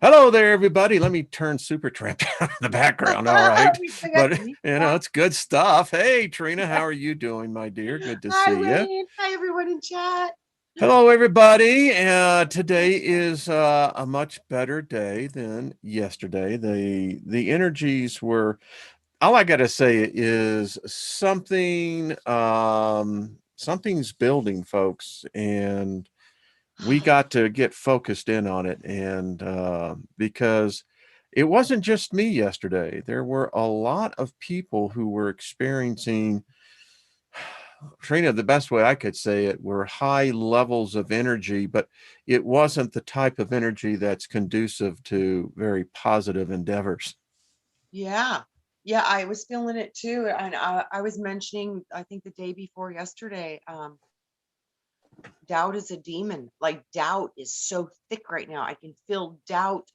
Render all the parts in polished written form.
Hello there, everybody. Let me turn Supertramp down in the background. All right. We forgot But, to meet that. it's good stuff. Hey, Trina, how are you doing, my dear? Good to Hi, see you. Wayne. Hi, everyone in chat. Hello, everybody. Today is a much better day than yesterday. The energies were, all I got to say is something's building, folks. And we got to get focused in on it, and because it wasn't just me yesterday. There were a lot of people who were experiencing, Trina, the best way I could say it, were high levels of energy, but it wasn't the type of energy that's conducive to very positive endeavors. Yeah. Yeah, I was feeling it too. And I was mentioning, I think the day before yesterday, doubt is a demon. Like, doubt is so thick right now. I can feel doubt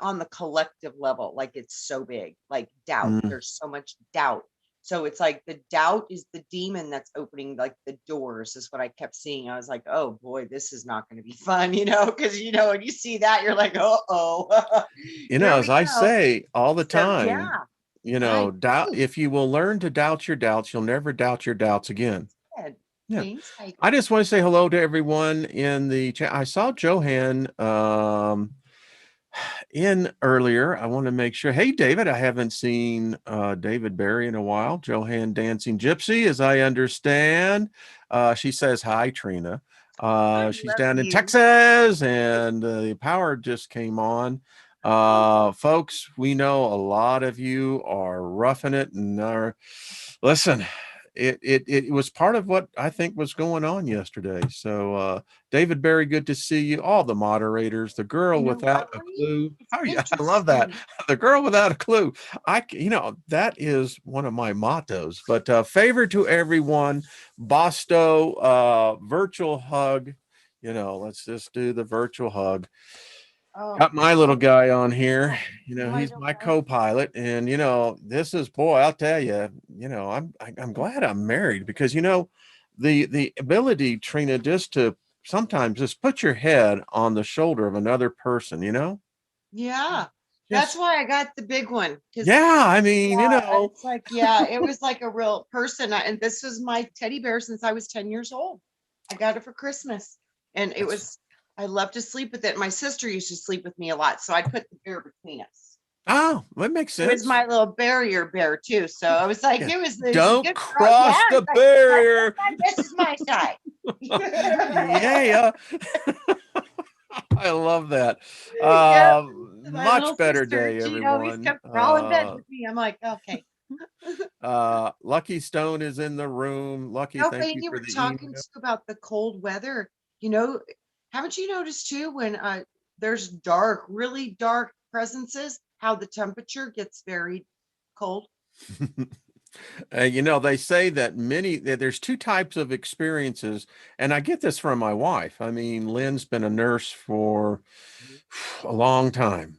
on the collective level. Like, it's so big. Like, doubt. Mm. There's so much doubt. So it's like the doubt is the demon that's opening like the doors, is what I kept seeing. I was like, oh boy, this is not going to be fun, because when you see that, you're like, oh, here As we I go. say all the So time, yeah, I doubt, if you will learn to doubt your doubts, you'll never doubt your doubts again. said Yeah. Wayne I Steiger. just want to say hello to everyone in the chat. I saw Johan in earlier. I want to make sure. Hey, David, I haven't seen David Barry in a while. Johan Dancing Gypsy, as I understand. She says, hi, Trina. I She's love down in you. Texas, and the power just came on. Folks, we know a lot of you are roughing it and are, listen, it was part of what I think was going on yesterday. So David Barry, good to see you. All the moderators, the girl You know what, without a Wayne? clue. It's Oh yeah, I love that. interesting. The girl without a clue. That is one of my mottos. But favor to everyone, Bosto, virtual hug. Let's just do the virtual hug. Oh, Got my little guy on here. oh, I He's know, my right? co-pilot, and this is, boy, I'll tell you, I'm glad I'm married, because the ability, Trina, just to sometimes just put your head on the shoulder of another person, Yeah, that's just, why I got the big one because yeah, I mean, it's like, it was like a real person. And this was my teddy bear since I was 10 years old. I got it for Christmas, and it that's, was, I love to sleep with it. My sister used to sleep with me a lot, so I'd put the bear between us. oh, that makes It was sense. my little barrier bear too. So I was like, Yeah, it was a don't good girl. Yeah, cross the it's like, barrier. this is my side. Yeah. I love that. Yeah, my little Much better sister, day, she always everyone. kept crawling bed with me. I'm like, okay. Lucky Stone is in the room. Lucky, Now, thank Wayne, you you for were the talking email. too about the cold weather. You know, haven't you noticed too when there's dark, really dark presences, how the temperature gets very cold? They say that there's two types of experiences, and I get this from my wife. I mean, Lynn's been a nurse for a long time.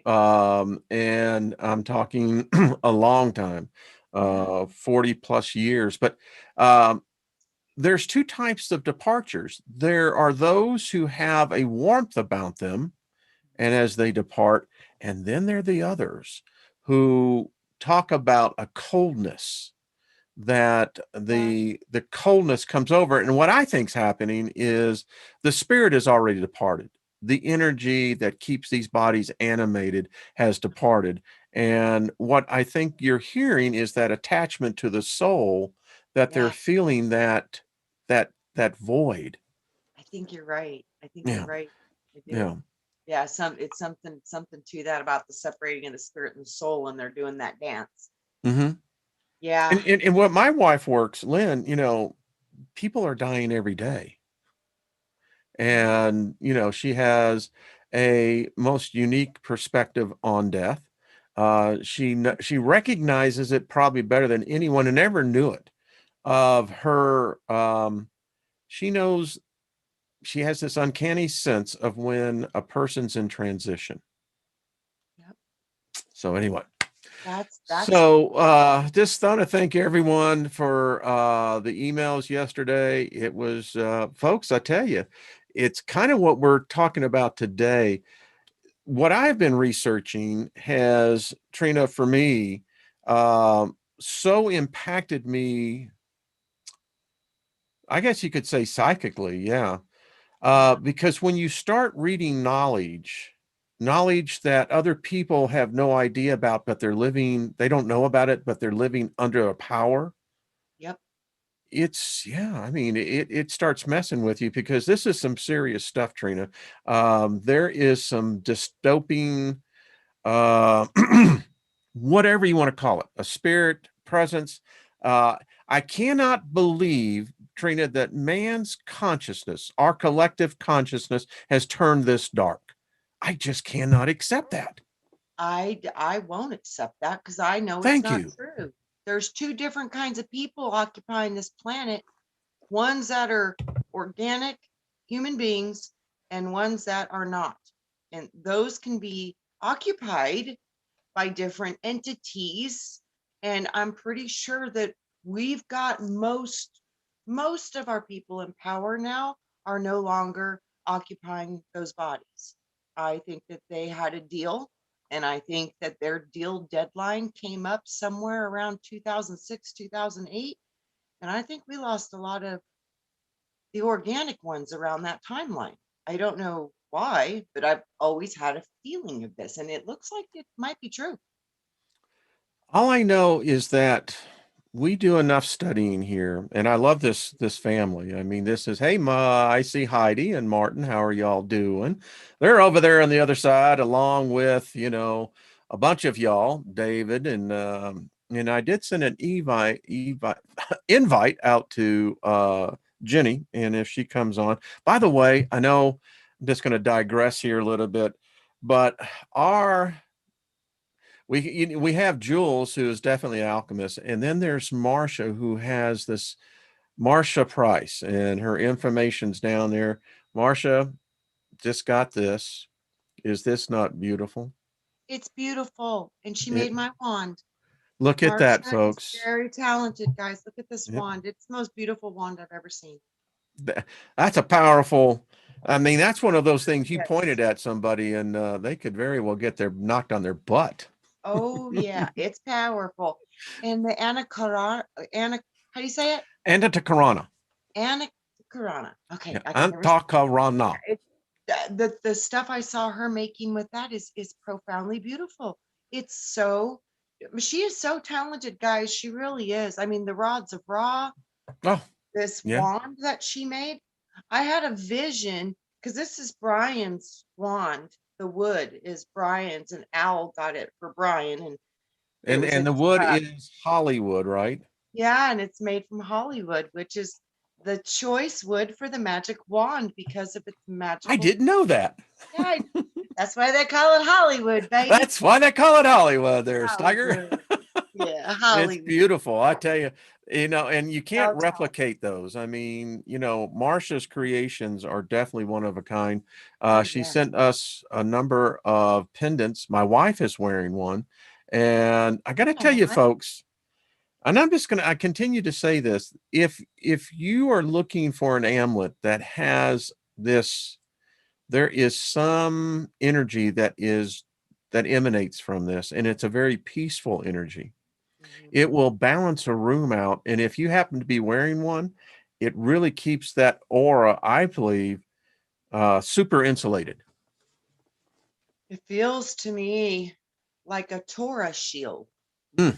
Right. And I'm talking a long time, Yeah. 40 plus years. But um, there's two types of departures. There are those who have a warmth about them, and as they depart, and then there are the others who talk about a coldness, that Yeah. the coldness comes over. And what I think's happening is the spirit is already departed. The energy that keeps these bodies animated has departed. And what I think you're hearing is that attachment to the soul, that they're Yeah. feeling that void. I think you're right. I think you're Yeah. right. I do. Yeah. Yeah. It's something to that about the separating of the spirit and the soul, and they're doing that dance. Mm-hmm. Yeah. And what my wife works, Lynn, people are dying every day. And she has a most unique perspective on death. She recognizes it probably better than anyone, and never knew it of her. She knows, she has this uncanny sense of when a person's in transition. Yep. So anyway, That's so just want to thank everyone for the emails yesterday. It was, folks, I tell you, it's kind of what we're talking about today. what I've been researching has, Trina, for me, so impacted me, I guess you could say psychically, yeah. Yeah. Because when you start reading knowledge that other people have no idea about, but they don't know about it, but they're living under a power, Yep. yeah, I mean, it starts messing with you because this is some serious stuff, Trina. There is some dystopian, uh, whatever you want to call it, a spirit presence. Uh, I cannot believe, Trina, that man's consciousness, our collective consciousness, has turned this dark. I just cannot accept that. I won't accept that because I know it's Thank not you. true. There's two different kinds of people occupying this planet, ones that are organic human beings and ones that are not. And those can be occupied by different entities. And I'm pretty sure that we've got most of our people in power now are no longer occupying those bodies. I think that they had a deal, and I think that their deal deadline came up somewhere around 2006, 2008. And I think we lost a lot of the organic ones around that timeline. I don't know why, but I've always had a feeling of this, and it looks like it might be true. All I know is that we do enough studying here, and I love this family. I mean, this is, hey Ma, I see Heidi and Martin. How are y'all doing? They're over there on the other side, along with a bunch of y'all, David and I did send an invite out to Jenny, and if she comes on. By the way, I know I'm just going to digress here a little bit, but our we have Jules, who is definitely an alchemist, and then there's Marsha, who has this Marsha Price, and her information's down there. Marsha just got this. Is this not beautiful? It's beautiful. And she It, made my wand. look at that, Marsha is folks. very talented, guys. Look at this It, wand. It's the most beautiful wand I've ever seen. that's a powerful. I mean, that's one of those things you Yes. pointed at somebody, and they could very well get their knocked on their butt. Oh, yeah. It's powerful. And the how do you say it? And to Karana. Anakarana. Okay, Yeah, I can never say Antakarana. it. The stuff I saw her making with that is profoundly beautiful. It's so she is so talented, guys. She really is. I mean, the rods of Ra, Oh, this yeah. wand that she made, I had a vision because this is Brian's wand. The wood is Brian's, and Owl got it for Brian, and it was And in the his wood truck. is Hollywood, right? Yeah, and it's made from Hollywood, which is the choice wood for the magic wand because of its I magical. didn't know that. Yeah, that's why they call it Hollywood, baby. That's why they call it Hollywood there, Steiger. Hollywood. Yeah, It's Hollywood. beautiful. I tell you, and you can't So talented. replicate those. I mean, Marsha's creations are definitely one of a kind. Oh She yeah. sent us a number of pendants. My wife is wearing one. And I got to tell you, Aw. folks, and I continue to say this. If you are looking for an amulet that has this, there is some energy that emanates from this, and it's a very peaceful energy. Mhm. It will balance a room out, and if you happen to be wearing one, it really keeps that aura, I believe, super insulated. It feels to me like a Torah shield. Mm,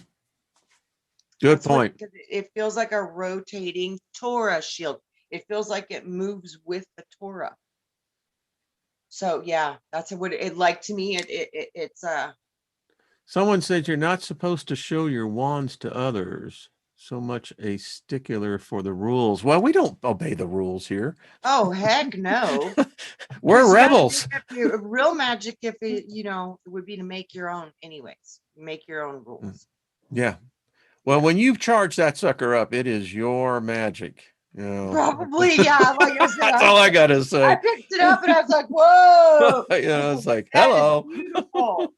good That's what point. it feels like, a rotating Torah shield. It feels like it moves with the Torah. So yeah, that's what it like to me. It's Someone said you're not supposed to show your wands to others. So much a stickler for the rules. Well, we don't obey the rules here. oh heck no. We're Because you got to think rebels. if you real magic, if it would be to make your own, anyways, make your own Mm, rules. yeah. Well, Yeah, when you charge that sucker up, it is your magic. probably. Yeah, like I said, That's all I gotta I say. picked it up and I was like, whoa, It's like, that is hello. beautiful.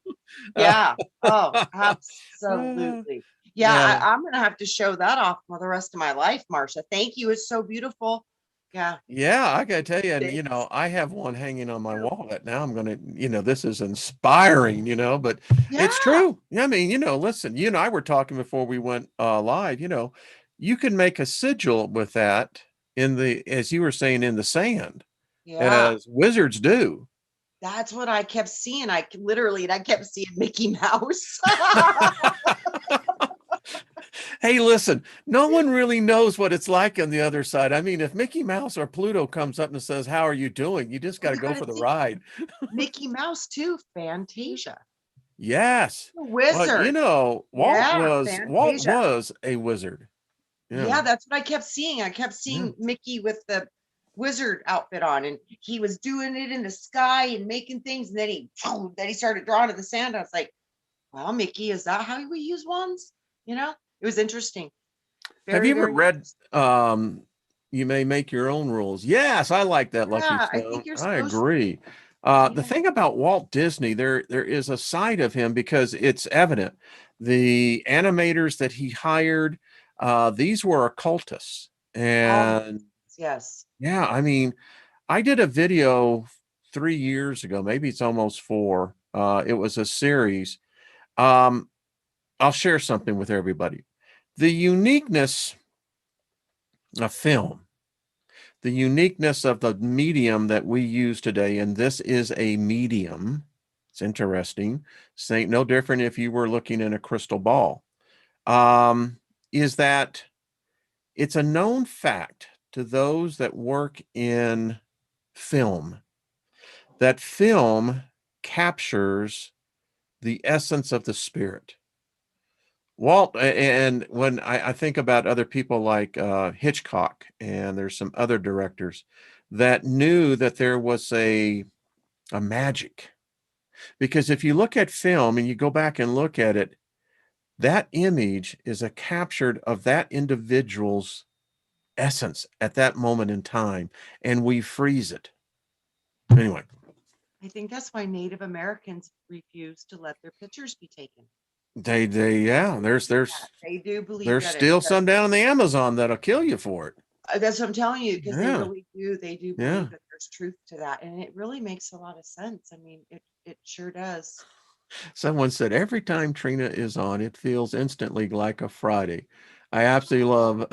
Yeah. Oh, absolutely. Yeah, Yeah. I'm gonna have to show that off for the rest of my life, Marsha. Thank you. It's so beautiful. Yeah. Yeah, I gotta tell you, and I have one hanging on my wall that now I'm gonna, this is inspiring, but Yeah. it's true. I mean, listen, you and I were talking before we went live, you can make a sigil with that as you were saying, in the sand, Yeah. as wizards do. That's what I kept seeing. I kept seeing Mickey Mouse. Hey, listen, no one really knows what it's like on the other side. I mean, if Mickey Mouse or Pluto comes up and says, "How are you doing?" You just got Well, to you go gotta for the think ride. Mickey Mouse too, Fantasia. Yes. The Well, wizard. Walt Yeah, Fantasia. was a wizard. Yeah. Yeah, that's what I kept seeing. I kept Yeah. seeing Mickey with the wizard outfit on, and he was doing it in the sky and making things, and then he started drawing in the sand. I was like, well, Mickey, is that how we use wands? It was interesting. Have you Very, ever very read interesting. You May Make Your Own Rules? Yes, I like that, Lucky Yeah, I think Stone. you're I supposed to. agree. The Yeah. thing about Walt Disney, there is a side of him because it's evident. The animators that he hired, these were occultists. Oh, And yes. yeah, I mean, I did a video 3 years ago, maybe it's almost four. It was a series. Um, I'll share something with everybody. The uniqueness of film, the uniqueness of the medium that we use today, and this is a medium. It's interesting. This ain't no different if you were looking in a crystal ball. Is that it's a known fact to those that work in film that film captures the essence of the spirit. Walt, and when I think about other people like Hitchcock, and there's some other directors that knew that there was a magic. Because if you look at film and you go back and look at it, that image is a captured of that individual's essence at that moment in time, and we freeze it. Anyway, I think that's why Native Americans refuse to let their pictures be taken. yeah, They do believe there's that still some down in the Amazon that'll kill you for it. that's what I'm telling you, because they Yeah, really do. They do yeah. believe that there's truth to that, and it really makes a lot of sense. I mean, it sure does. Someone said every time Trina is on, it feels instantly like a Friday. I absolutely love.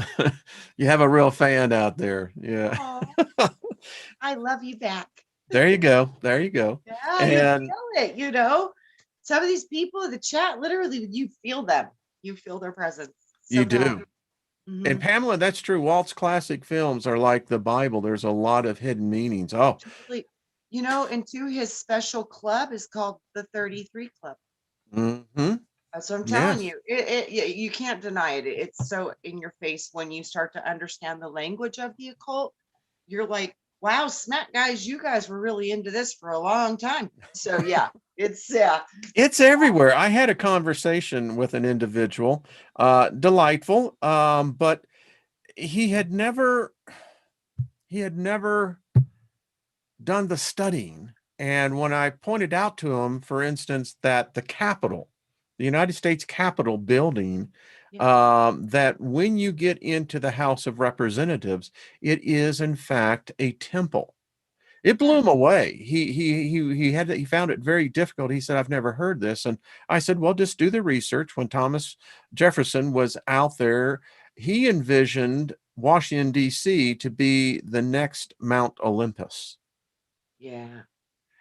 You have a real fan out there. Yeah. Oh, I love you back. There you go. There you go. Yeah, you And feel it. Some of these people in the chat, literally, you feel them. You feel their presence. you So do. powerful. Hmm. And Pamela, that's true. Walt's classic films are like the Bible. There's a lot of hidden meanings. Oh, Totally. And to his special club is called the 33 Club. mm-hmm. That's what I'm telling Yes. you. You can't deny it. It's so in your face when you start to understand the language of the occult. You're like, wow, smack guys, you guys were really into this for a long time. So yeah, yeah. It's everywhere. I had a conversation with an individual, delightful, but he had never he had never done the studying. And when I pointed out to him, for instance, that the United States Capitol building, Yeah. that when you get into the House of Representatives, it is in fact a temple. It blew him Yes. away. He found it very difficult. He said, "I've never heard this." And I said, "Well, just do the research." When Thomas Jefferson was out there, he envisioned Washington, D.C. to be the next Mount Olympus. Yeah.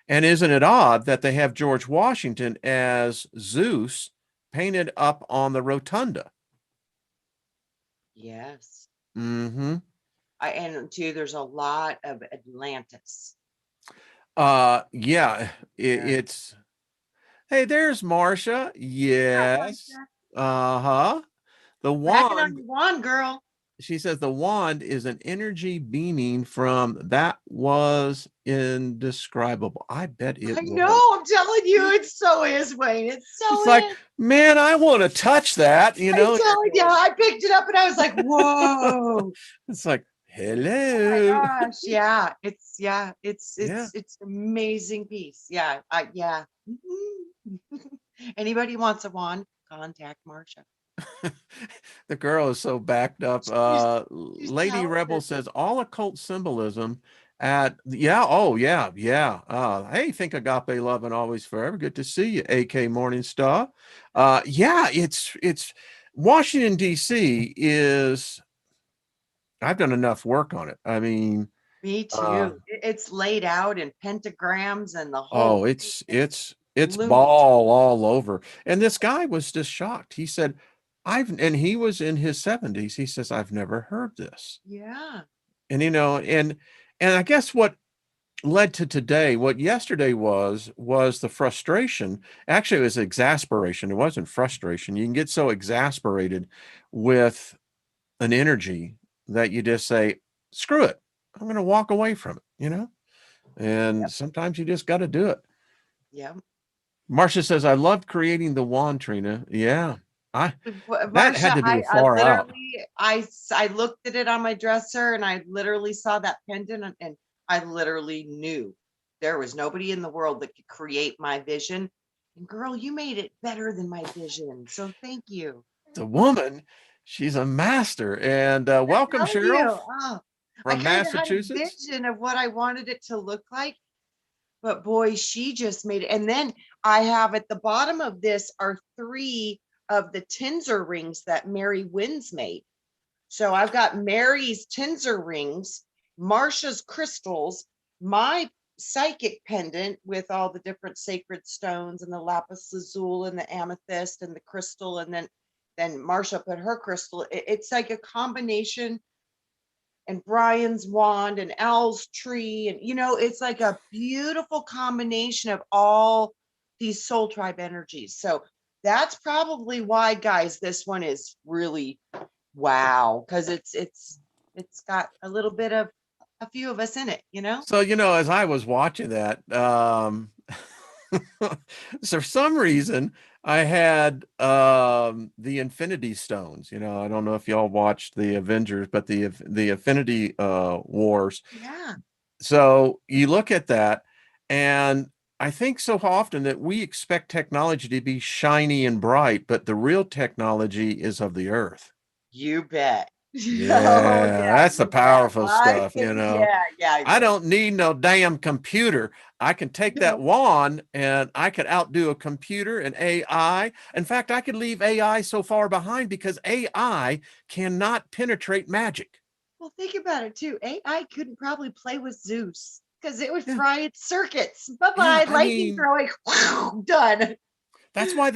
And isn't it odd that they have George Washington as Zeus painted up on the rotunda? Yes. Mm-hmm. And too, there's a lot of Atlantis. Yeah, Yeah. it's hey, there's Marsha. Yeah, Yes. Marsha. Uh-huh. The Bragging on wand, your wand, girl. she says the wand is an energy beaming from that was indescribable. I bet it I was. know, I'm telling you, it so is, Wayne. It It's so like, is. man, I want to touch that, I'm you're telling you, going, I picked it up and I was like, whoa. it's like, Oh my hello. gosh. Yeah. Yeah. It's amazing piece. Yeah. Yeah. Mhm. Anybody wants a wand, contact Marsha. The girl is so backed up. She's Lady Rebel talented. says all occult symbolism at yeah, oh yeah, yeah. Hey, think agape love and always forever. Good to see you, AK Morningstar. Yeah, it's Washington, DC is I've done enough work on it. I mean, Me uh, too. It's laid out in pentagrams and the whole oh, thing. it's Looney ball all over. And this guy was just shocked. He said, and he was in his 70s. He says, I've never heard this. Yeah. And and I guess what led to today, what yesterday was the frustration. Actually, it was exasperation. It wasn't frustration. You can get so exasperated with an energy that you just say, screw it. I'm going to walk away from it. And Yep. sometimes you just got to do it. Yep. Marcia says, I loved creating the wand, Trina. Yeah. I that had Marsha, to be I far out. literally, I looked at it on my dresser and I literally saw that pendant and I literally knew there was nobody in the world that could create my vision. And girl, you made it better than my vision. So thank you. The woman, she's a master. And I'm welcome, telling Cheryl you, oh, I from kind of had a Massachusetts. vision of what I wanted it to look like. But boy, she just made it. And then I have at the bottom of this are 3 of the tinsel rings that Mary Wins made. So I've got Mary's tinsel rings, Marsha's crystals, my psychic pendant with all the different sacred stones and the lapis lazuli and the amethyst and the crystal, and then Marsha put her crystal. It's like a combination, and Brian's wand and Al's tree. And, it's like a beautiful combination of all these soul tribe energies. So that's probably why, guys, this one is really wow. Cause it's got a little bit of a few of us in it. So, as I was watching that, so for some reason I had the Infinity Stones. I don't know if y'all watched the Avengers, but the Infinity Wars. Yeah. So you look at that, and I think so often that we expect technology to be shiny and bright, but the real technology is of the earth. You bet. Oh Yeah, yeah, that's the you bet. powerful stuff. Yeah. I don't need no damn computer. I can take that No. wand and I could outdo a computer and AI. In fact, I could leave AI so far behind because AI cannot penetrate magic. Well, think about it too. AI couldn't probably play with Zeus because it would Yeah, fry its circuits. Bye yeah. bye, I lightning mean, throwing, done. that's why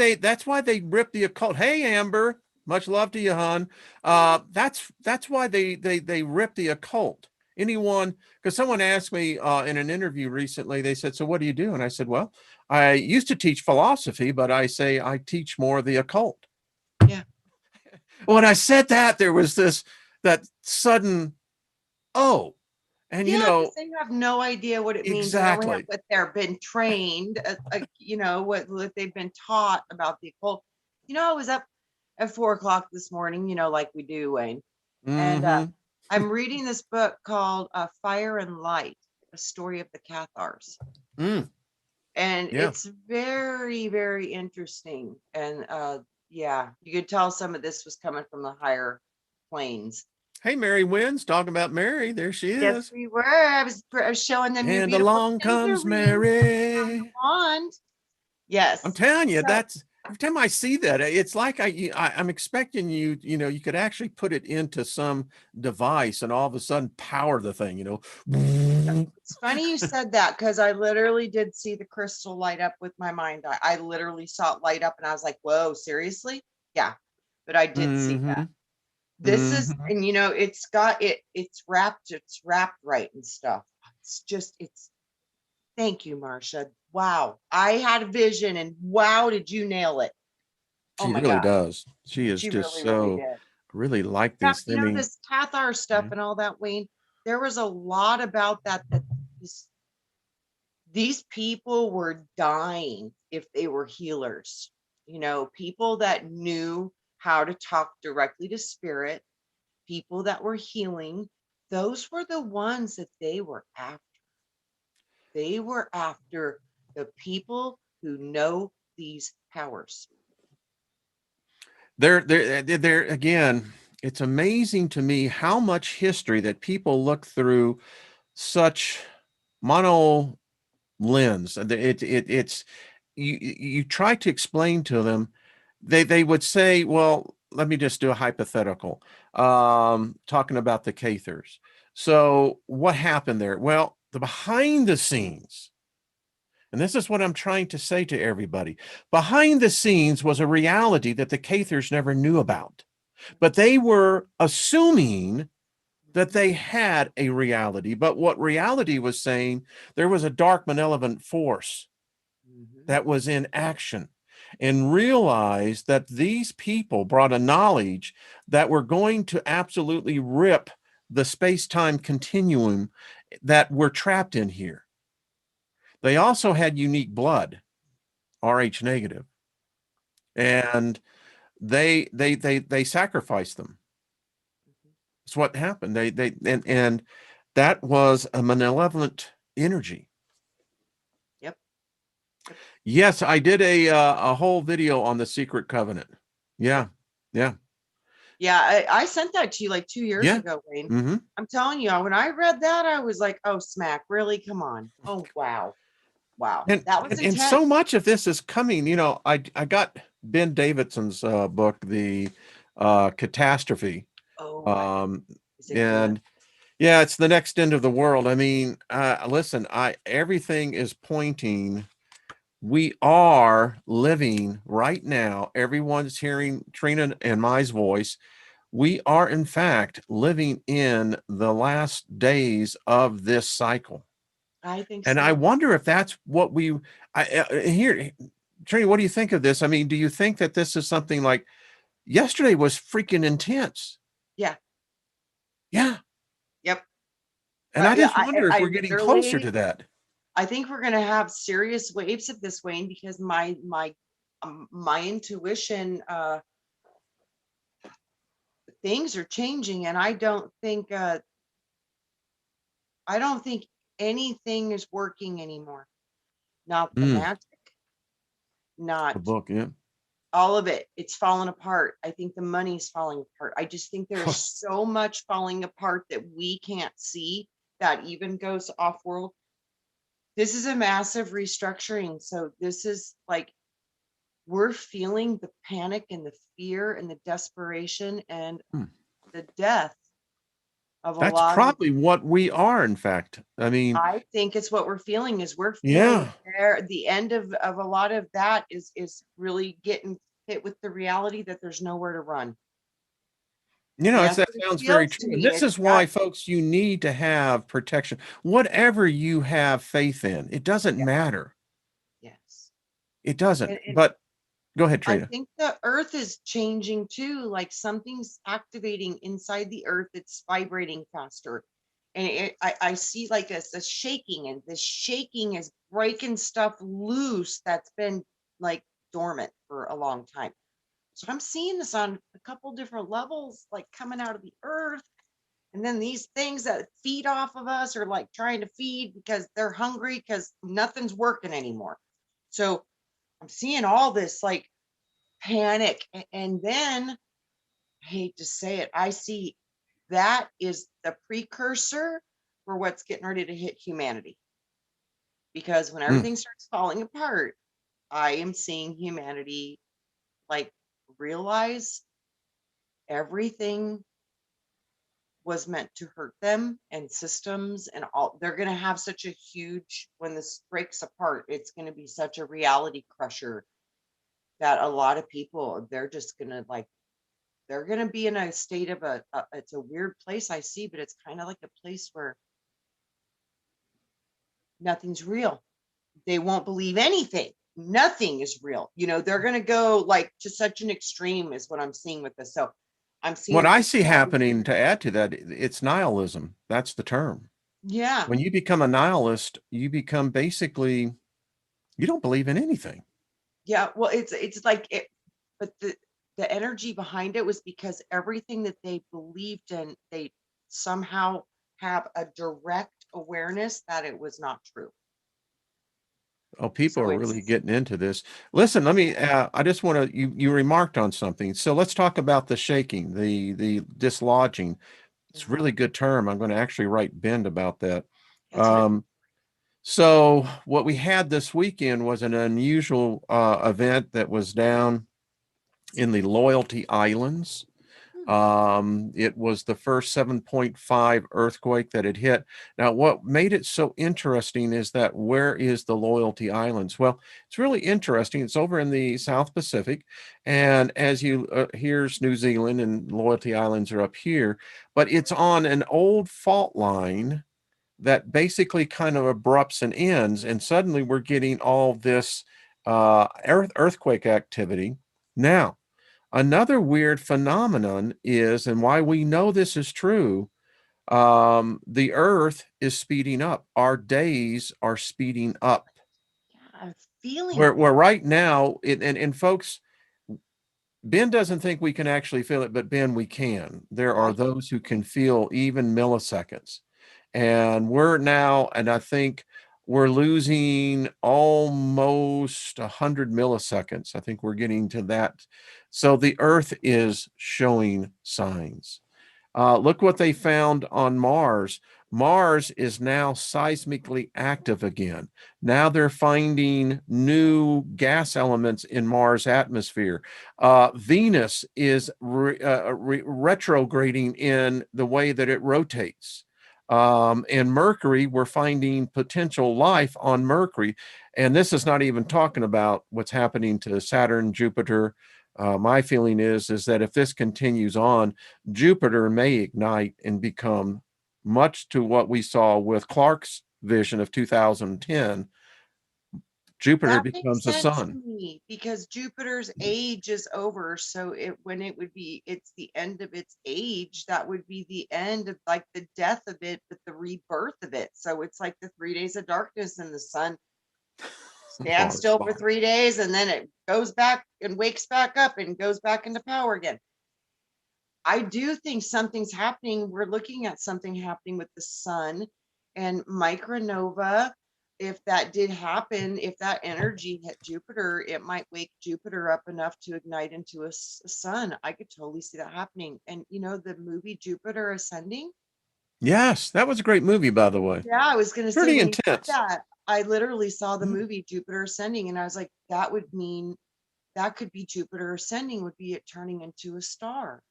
they ripped the occult. Hey, Amber, much love to you, hon. That's why they ripped the occult. Anyone, because someone asked me in an interview recently, they said, so what do you do? And I said, well, I used to teach philosophy, but I say I teach more of the occult. Yeah. When I said that, there was that sudden, oh, and Yeah, because they have no idea what it means. They only have exactly. what they're been trained, what they've been taught about the occult. I was up at 4 o'clock this morning, like we do, Wayne. And Mm-hmm. I'm reading this book called Fire and Light, a story of the Cathars. Mm, And yeah. it's very, very interesting. And yeah, you could tell some of this was coming from the higher planes. Hey, Mary Wins, talking about Mary. There she Yes, is. we were. I was showing them your And beautiful along tinsel comes rings on the Mary. wand. I'm Yes. telling you, So that's every time I see that, it's like I'm expecting you could actually put it into some device and all of a sudden power the thing. it's funny you said that because I literally did see the crystal light up with my mind. I literally saw it light up and I was like, whoa, seriously? Yeah. But I did see that. Mm-hmm. This is, Mm-hmm. and it's wrapped right and stuff. It's thank you, Marsha. Wow. I had a vision and wow, did you nail it? Oh She my really God. does. She is She just really, really so did. really like Now, this. I mean, this Cathar stuff yeah. and all that, Wayne, there was a lot about that these, these people were dying if they were healers. People that knew how to talk directly to spirit, people that were healing, those were the ones that they were after. They were after the people who know these powers. They're again, it's amazing to me how much history that people look through such mono lens. It's you try to explain to them, they would say, well, let me just do a hypothetical, talking about the Cathars. So what happened there? Well, the behind the scenes, and this is what I'm trying to say to everybody, behind the scenes was a reality that the Cathars never knew about, but they were assuming that they had a reality. But what reality was saying, there was a dark, malevolent force Mhm. that was in action, and realized that these people brought a knowledge that were going to absolutely rip the space-time continuum that we're trapped in here. They also had unique blood, Rh negative, and they sacrificed them. Mhm. That's what happened. And that was a malevolent energy. Yep. Yep. Yes, I did a whole video on the secret covenant. Yep. Yeah, yeah, Yeah, I sent that to you like 2 years yeah. ago, Wayne. Mm-hmm. I'm telling you, when I read that, I was like, oh, smack, really? Come on. Oh, wow. Wow. And, That was and so intense. much of this is coming. I got Ben Davidson's book, the Catastrophe, Oh, um, is it good? and yeah, it's the next end of the world. I mean, listen, I everything is pointing. We are living right now. Everyone's hearing Trina and my voice. We are, in fact, living in the last days of this cycle. I think And I so. wonder if that's what here, Trina, what do you think of this? I mean, do you think that this is something like yesterday was freaking intense? Yeah. Yeah. Yep. And I Yeah, just wonder if I we're getting closer literally, to that. I think we're gonna have serious waves of this, Wayne, because my intuition, things are changing, and I don't think anything is working anymore. Not the Mm, magic, not the book, yeah. all of it. It's falling apart. I think the money's falling apart. I just think there's so much falling apart that we can't see that even goes off world. This is a massive restructuring. So this is like we're feeling the panic and the fear and the desperation and Hmm. the death of a That's lot of, probably what we are, in fact. I mean, I think it's what we're feeling is we're feeling yeah. there. The end of a lot of that is really getting hit with the reality that there's nowhere to run. And It's, that's that what it sounds very feels to true. And me. this It's is why, that, folks, you need to have protection. Whatever you have faith in, it doesn't yeah, matter. yes. It doesn't. And But go ahead, I Trina. think the earth is changing too. Like something's activating inside the earth. It's vibrating faster. And I see like a shaking, and this shaking is breaking stuff loose that's been like dormant for a long time. So I'm seeing this on a couple different levels, like coming out of the earth. And then these things that feed off of us are like trying to feed because they're hungry because nothing's working anymore. So I'm seeing all this like panic. And then, I hate to say it, I see that is the precursor for what's getting ready to hit humanity. Because when Mm. everything starts falling apart, I am seeing humanity like realize everything was meant to hurt them, and systems and all. They're going to have such a huge, when this breaks apart, it's going to be such a reality crusher that a lot of people, they're just going to like, they're going to be in a state of it's a weird place I see, but it's kind of like a place where nothing's real. They won't believe anything. Nothing is real. They're going to go like to such an extreme is what I'm seeing with this. So I'm What seeing, I see happening, to add to that, it's nihilism. That's the term. yeah, When you become a nihilist, you become basically, you don't believe in anything. yeah. Well, it's like it, but the energy behind it was because everything that they believed in, they somehow have a direct awareness that it was not true. Oh, people So are really it's getting into this. Listen, let me, I just want to, you remarked on something. So let's talk about the shaking, the dislodging. It's a yeah, really good term. I'm going to actually write Bend about that. that's right. Um, so what we had this weekend was an unusual event that was down in the Loyalty Islands. Hmm. It was the first 7.5 earthquake that had hit. Now, what made it so interesting is that where is the Loyalty Islands? Well, it's really interesting. It's over in the South Pacific. And as you here's New Zealand and Loyalty Islands are up here, but it's on an old fault line that basically kind of abrupts and ends. And suddenly we're getting all this earthquake activity. Now, another weird phenomenon is, and why we know this is true, the earth is speeding up. Our days are speeding up. Yeah, I'm feeling Where right now, and folks, Ben doesn't think we can actually feel it, but Ben, we can. There I are can those who can feel even milliseconds. And we're now, and I think we're losing almost 100 milliseconds. I think we're getting to that. So the earth is showing signs. Look what they found on Mars. Mars is now seismically active again. Now they're finding new gas elements in Mars' atmosphere. Venus is retrograding in the way that it rotates. And Mercury, we're finding potential life on Mercury. And this is not even talking about what's happening to Saturn, Jupiter. My feeling is that if this continues on, Jupiter may ignite and become much to what we saw with Clark's vision of 2010. Jupiter That makes becomes a sense to sun. me because Jupiter's age is over. So when it would be, it's the end of its age, that would be the end of like the death of it, but the rebirth of it. So it's like the 3 days of darkness and the sun stands Mars, still for Mars. 3 days and then it goes back and wakes back up and goes back into power again. I do think something's happening. We're looking at something happening with the sun and micronova. If that did happen, if that energy hit Jupiter, it might wake Jupiter up enough to ignite into a sun. I could totally see that happening. And you know, the movie Jupiter Ascending? Yes, that was a great movie, by the way. Yeah, I was going to say, Pretty when you said intense. that, I literally saw the movie Jupiter Ascending and I was like, that would mean that could be Jupiter Ascending, would be it turning into a star.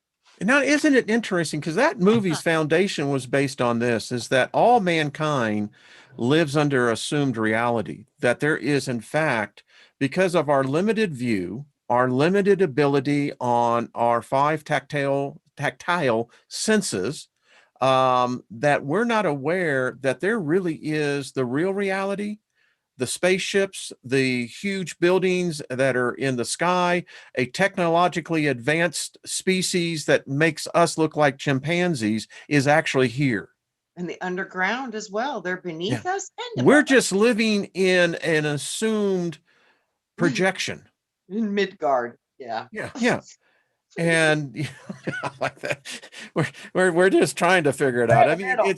Now, isn't it interesting? Because that movie's foundation was based on this, is that all mankind lives under assumed reality, that there is, in fact, because of our limited view, our limited ability on our five tactile senses, that we're not aware that there really is the real reality, the spaceships, the huge buildings that are in the sky, a technologically advanced species that makes us look like chimpanzees is actually here. And the underground as well. They're Yeah. beneath us and We're above just living in an assumed us. projection. In Midgard. Yeah. Yeah. Yeah. And I like that. We're just trying to figure it We're out. in I the mean, middle.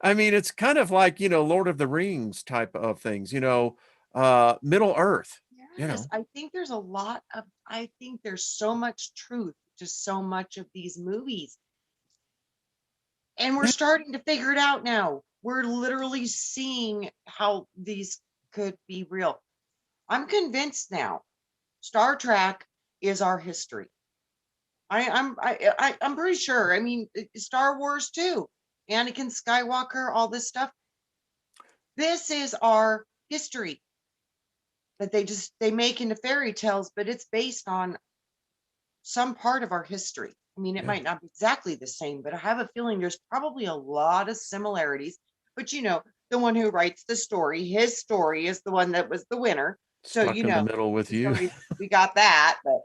I mean, it's kind of like, Lord of the Rings type of things, Middle Earth, Yes, I think there's a lot of, I think there's so much truth to so much of these movies. And we're Yeah. starting to figure it out now. We're literally seeing how these could be real. I'm convinced now. Star Trek is our history. I'm pretty sure. I mean, Star Wars too. Anakin Skywalker, all this stuff. This is our history that they make into fairy tales, but it's based on some part of our history. I mean, it Yeah. might not be exactly the same, but I have a feeling there's probably a lot of similarities. But you know, the one who writes the story, his story is the one that was the winner. So Stuck in the middle with so you. we got that. But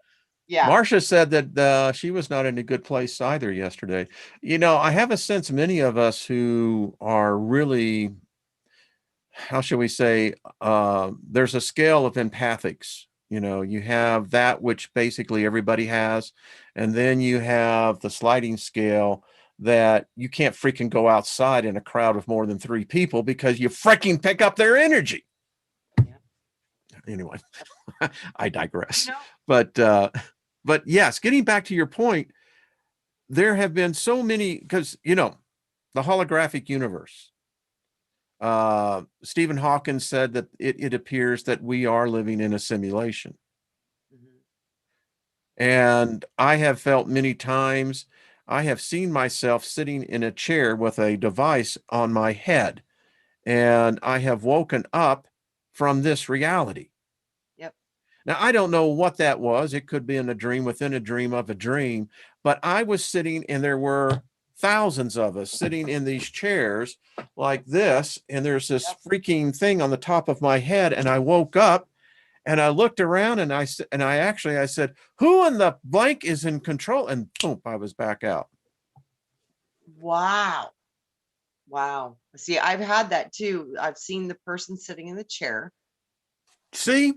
yeah, Marsha said that she was not in a good place either yesterday. I have a sense many of us who are really, how shall we say, there's a scale of empathics. You have that which basically everybody has, and then you have the sliding scale that you can't freaking go outside in a crowd of more than three people because you freaking pick up their energy. anyway, I digress. You know, But yes, getting back to your point, there have been so many, because the holographic universe. Stephen Hawking said that it appears that we are living in a simulation. mhm. And I have felt many times, I have seen myself sitting in a chair with a device on my head, and I have woken up from this reality. Yep. Now, I don't know what that was. It could be in a dream within a dream of a dream, but I was sitting, and there were thousands of us sitting in these chairs like this, and there's this Yep. freaking thing on the top of my head, and I woke up and I looked around, and I said, "Who in the blank is in control?" And boom, I was back out. Wow. Wow. See, I've had that too. I've seen the person sitting in the chair. See?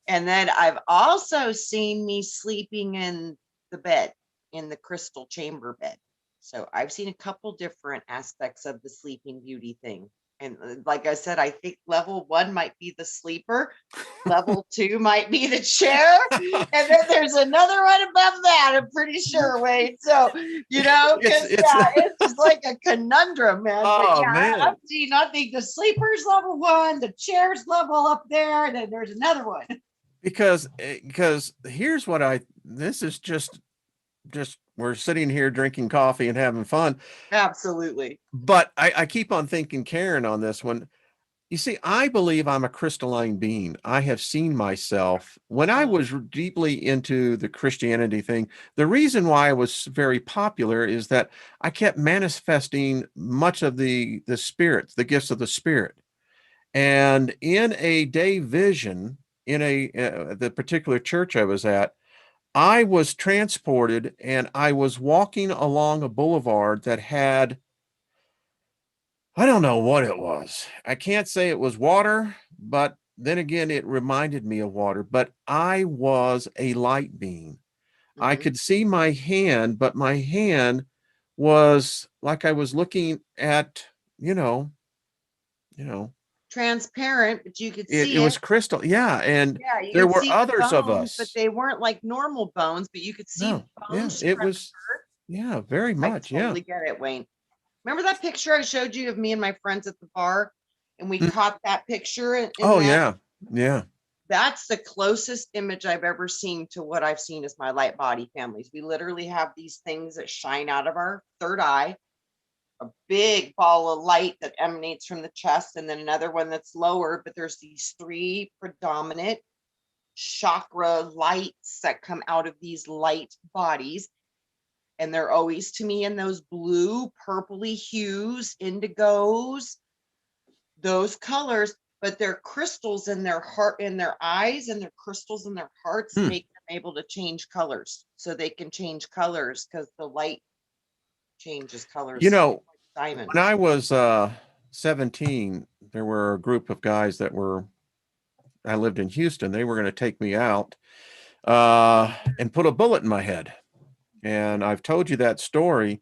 And then I've also seen me sleeping in the bed, in the crystal chamber bed. So I've seen a couple different aspects of the Sleeping Beauty thing. And like I said, I think level 1 might be the sleeper, level 2 might be the chair, and then there's another one above that, I'm pretty sure, Wade. So, because it's just like a conundrum, man. But Oh yeah, I've man. seen, I think the sleeper's level 1, the chair's level up there, and then there's another one. Because here's what this is just we're sitting here drinking coffee and having fun. Absolutely. But I keep on thinking, Karen, on this one. You see, I believe I'm a crystalline being. I have seen myself when I was deeply into the Christianity thing. The reason why I was very popular is that I kept manifesting much of the spirits, the gifts of the spirit. And in a day vision, in the particular church I was at, I was transported, and I was walking along a boulevard that had, I don't know what it was. I can't say it was water, but then again, it reminded me of water. But I was a light being. I Mhm. could see my hand, but my hand was like I was looking at, you know, you know, Transparent, but you could it see was it. crystal. Yeah. And Yeah, you there could were see the others of bones, but us. they weren't like normal bones, but you could see No, the yeah, bones it structure. was, yeah, very I much. Yeah. totally get it, Wayne. Remember that picture I showed you of me and my friends at the bar? And we Mm. caught that picture in Oh, that. yeah. Yeah. That's the closest image I've ever seen to what I've seen as my light body families. We literally have these things that shine out of our third eye, a big ball of light that emanates from the chest, and then another one that's lower. But there's these 3 predominant chakra lights that come out of these light bodies. And they're always to me in those blue, purpley hues, indigos, those colors, but they're crystals in their heart, in their eyes, and their crystals in their hearts Hmm. make them able to change colors. So they can change colors because the light changes You colors, know, like when diamonds. I was 17, there were a group of guys I lived in Houston. They were going to take me out and put a bullet in my head. And I've told you that story.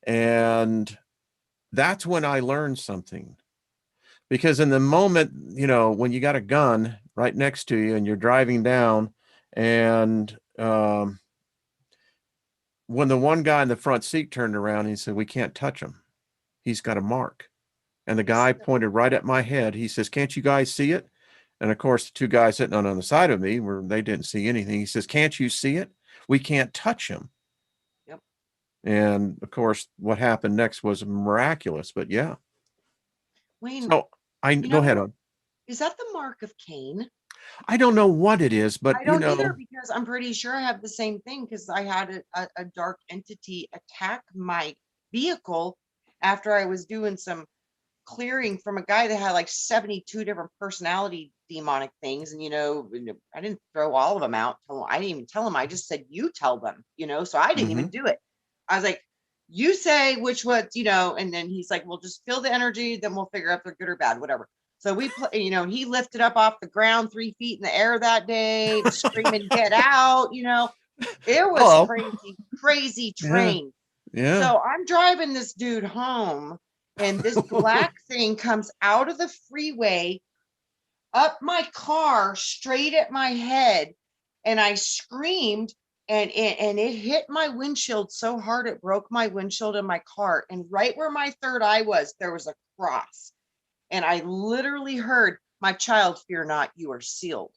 And that's when I learned something. Because in the moment, when you got a gun right next to you and you're driving down, and when the one guy in the front seat turned around, he said, "We can't touch him. He's got a mark." And the guy pointed right at my head. He says, "Can't you guys see it?" And of course, the 2 guys sitting on the side of me, they didn't see anything. He says, "Can't you see it? We can't touch him." Yep. And of course, what happened next was miraculous. But yeah. Wayne, So I you go ahead know, on. is that the mark of Cain? I don't know what it is, but I don't either, because I'm pretty sure I have the same thing, because I had a dark entity attack my vehicle after I was doing some clearing from a guy that had like 72 different personality demonic things. And, I didn't throw all of them out. I didn't even tell him. I just said, you tell them, so I didn't even do it. I was like, you say which ones, and then he's like, well, just feel the energy. Then we'll figure out if they're good or bad, whatever. So we play, he lifted up off the ground 3 feet in the air that day, screaming, get out, it was hello. crazy, crazy Yeah. train. Yeah. So I'm driving this dude home, and this black thing comes out of the freeway up my car straight at my head, and I screamed, and it hit my windshield so hard it broke my windshield in my car. And right where my third eye was, there was a cross. And I literally heard, "My child, fear not, you are sealed."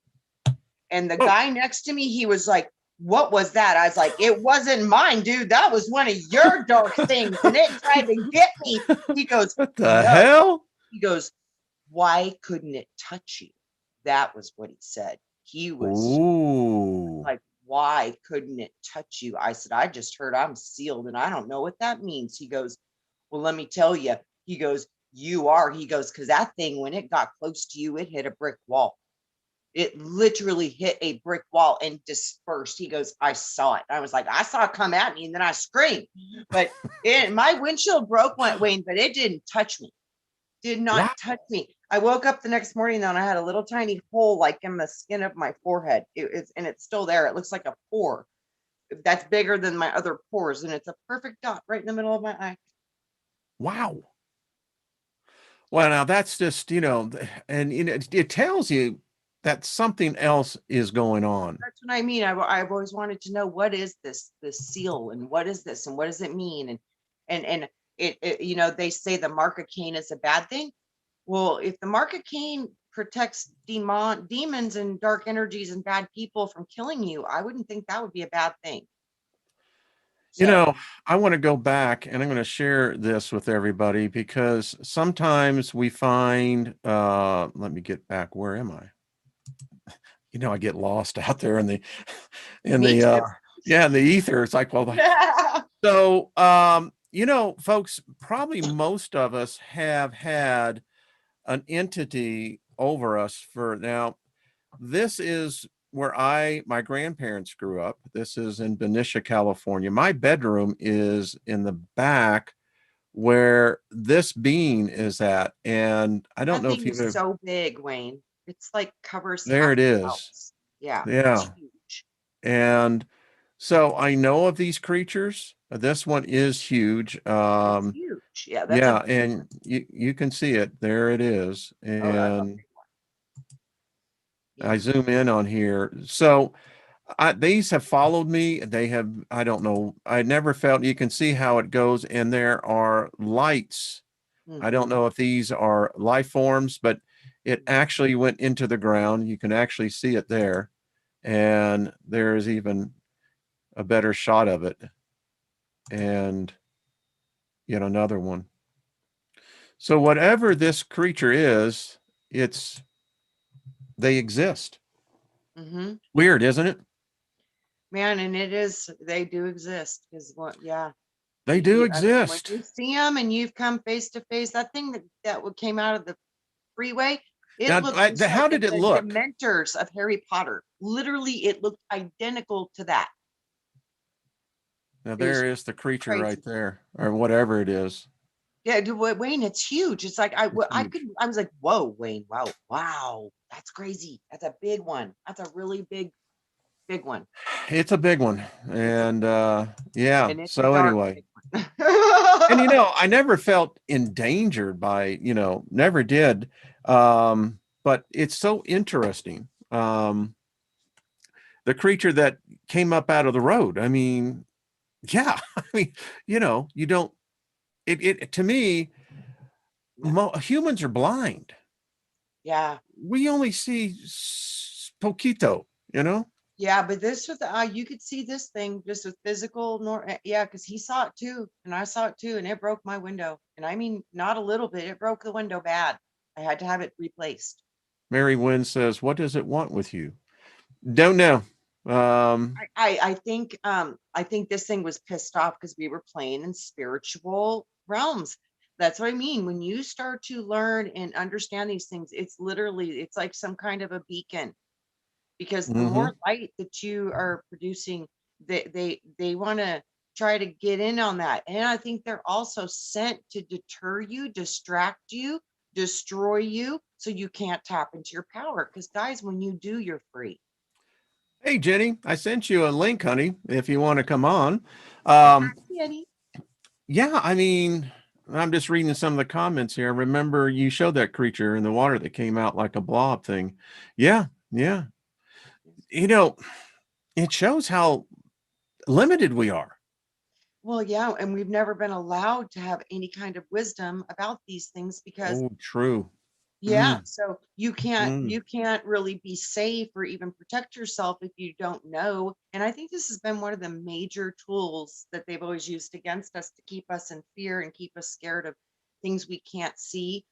And the Oh, guy next to me, he was like, "What was that?" I was like, "It wasn't mine, dude. That was one of your dark things, and it tried to get me." He goes, what the "No." hell? He goes, "Why couldn't it touch you?" That was what he said. He was Ooh. like, "Why couldn't it touch you?" I said, "I just heard I'm sealed, and I don't know what that means." He goes, "Well, let me tell you." He goes, "You are." He goes, "Because that thing, when it got close to you, it hit a brick wall. It literally hit a brick wall and dispersed." He goes, "I saw it." I was like, "I saw it come at me, and then I screamed." But my windshield broke, Wayne, but it didn't touch me. Did not Wow. touch me. I woke up the next morning though, and I had a little tiny hole like in the skin of my forehead. And it's still there. It looks like a pore that's bigger than my other pores, and it's a perfect dot right in the middle of my eye. Wow. Well, now that's just, and it tells you that something else is going on. That's what I mean. I've always wanted to know, what is this seal, and what is this, and what does it mean? And they say the mark of Cain is a bad thing. Well, if the mark of Cain protects demons and dark energies and bad people from killing you, I wouldn't think that would be a bad thing. You So, know, I want to go back and I'm going to share this with everybody because sometimes we find, let me get back. Where am I? I get lost out there in the, in me the, too. yeah, in the ether. It's like, well, so, folks, probably most of us have had an entity over us for now. This is where my grandparents grew up. This is in Benicia, California. My bedroom is in the back where this being is at. And I don't That know if thing you've is ever, so big, Wayne. It's like covers there half it the is. house. Yeah, it's Yeah. huge. And so I know of these creatures. This one is huge. It's huge. Yeah, that's a Yeah, big one. and you can see it. There it is. Oh, that's a And big one. I Yeah. zoom in on here. So these have followed me. They have, I don't know, I never felt, you can see how it goes. And there are lights. I don't Mm-hmm. know if these are life forms, but it actually went into the ground. You can actually see it there. And there's even a better shot of it. And yet another one. So whatever this creature is, they exist. Mm-hmm. Weird, isn't it? Man, and they do exist, because what, yeah. They do I mean, when exist. you see them and you've come face to face, that thing that came out of the freeway, it Now, looked just like how did it the look? Dementors of Harry Potter. Literally, it looked identical to that. Now It was there is the creature right crazy. there, or whatever it is. Yeah, Wayne, it's huge. It's like It's huge. I was like, "Whoa, Wayne, wow, wow, that's crazy. That's a big one. That's a really big one. It's a big one. It's a And yeah. and it's a So dark anyway, big one." and I never felt endangered by, never did. But it's so interesting. The creature that came up out of the road. I mean, yeah. I mean, you don't it to me, No. humans are blind. Yeah. We only see poquito, you know? Yeah, but this with the you could see this thing just with physical yeah, because he saw it too, and I saw it too, and it broke my window. And I mean, not a little bit, it broke the window bad. I had to have it replaced. Mary Wynn says, "What does it want with you?" Don't know. Um, I think this thing was pissed off because we were playing in spiritual realms. That's what I mean. When you start to learn and understand these things, it's like some kind of a beacon, because the mhm. more light that you are producing, they want to try to get in on that. And I think they're also sent to deter you, distract you, destroy you, so you can't tap into your power. Because guys, when you do, you're free. Hey, Jenny, I sent you a link, honey, if you want to come on. Hi, Um, Annie. yeah, I mean, I'm just reading some of the comments here. Remember you showed that creature in the water that came out like a blob thing. Yeah, yeah. You know, it shows how limited we are. Well, yeah, and we've never been allowed to have any kind of wisdom about these things because Oh, true. yeah, Mm, so mm, you can't really be safe or even protect yourself if you don't know. And I think this has been one of the major tools that they've always used against us to keep us in fear and keep us scared of things we can't see,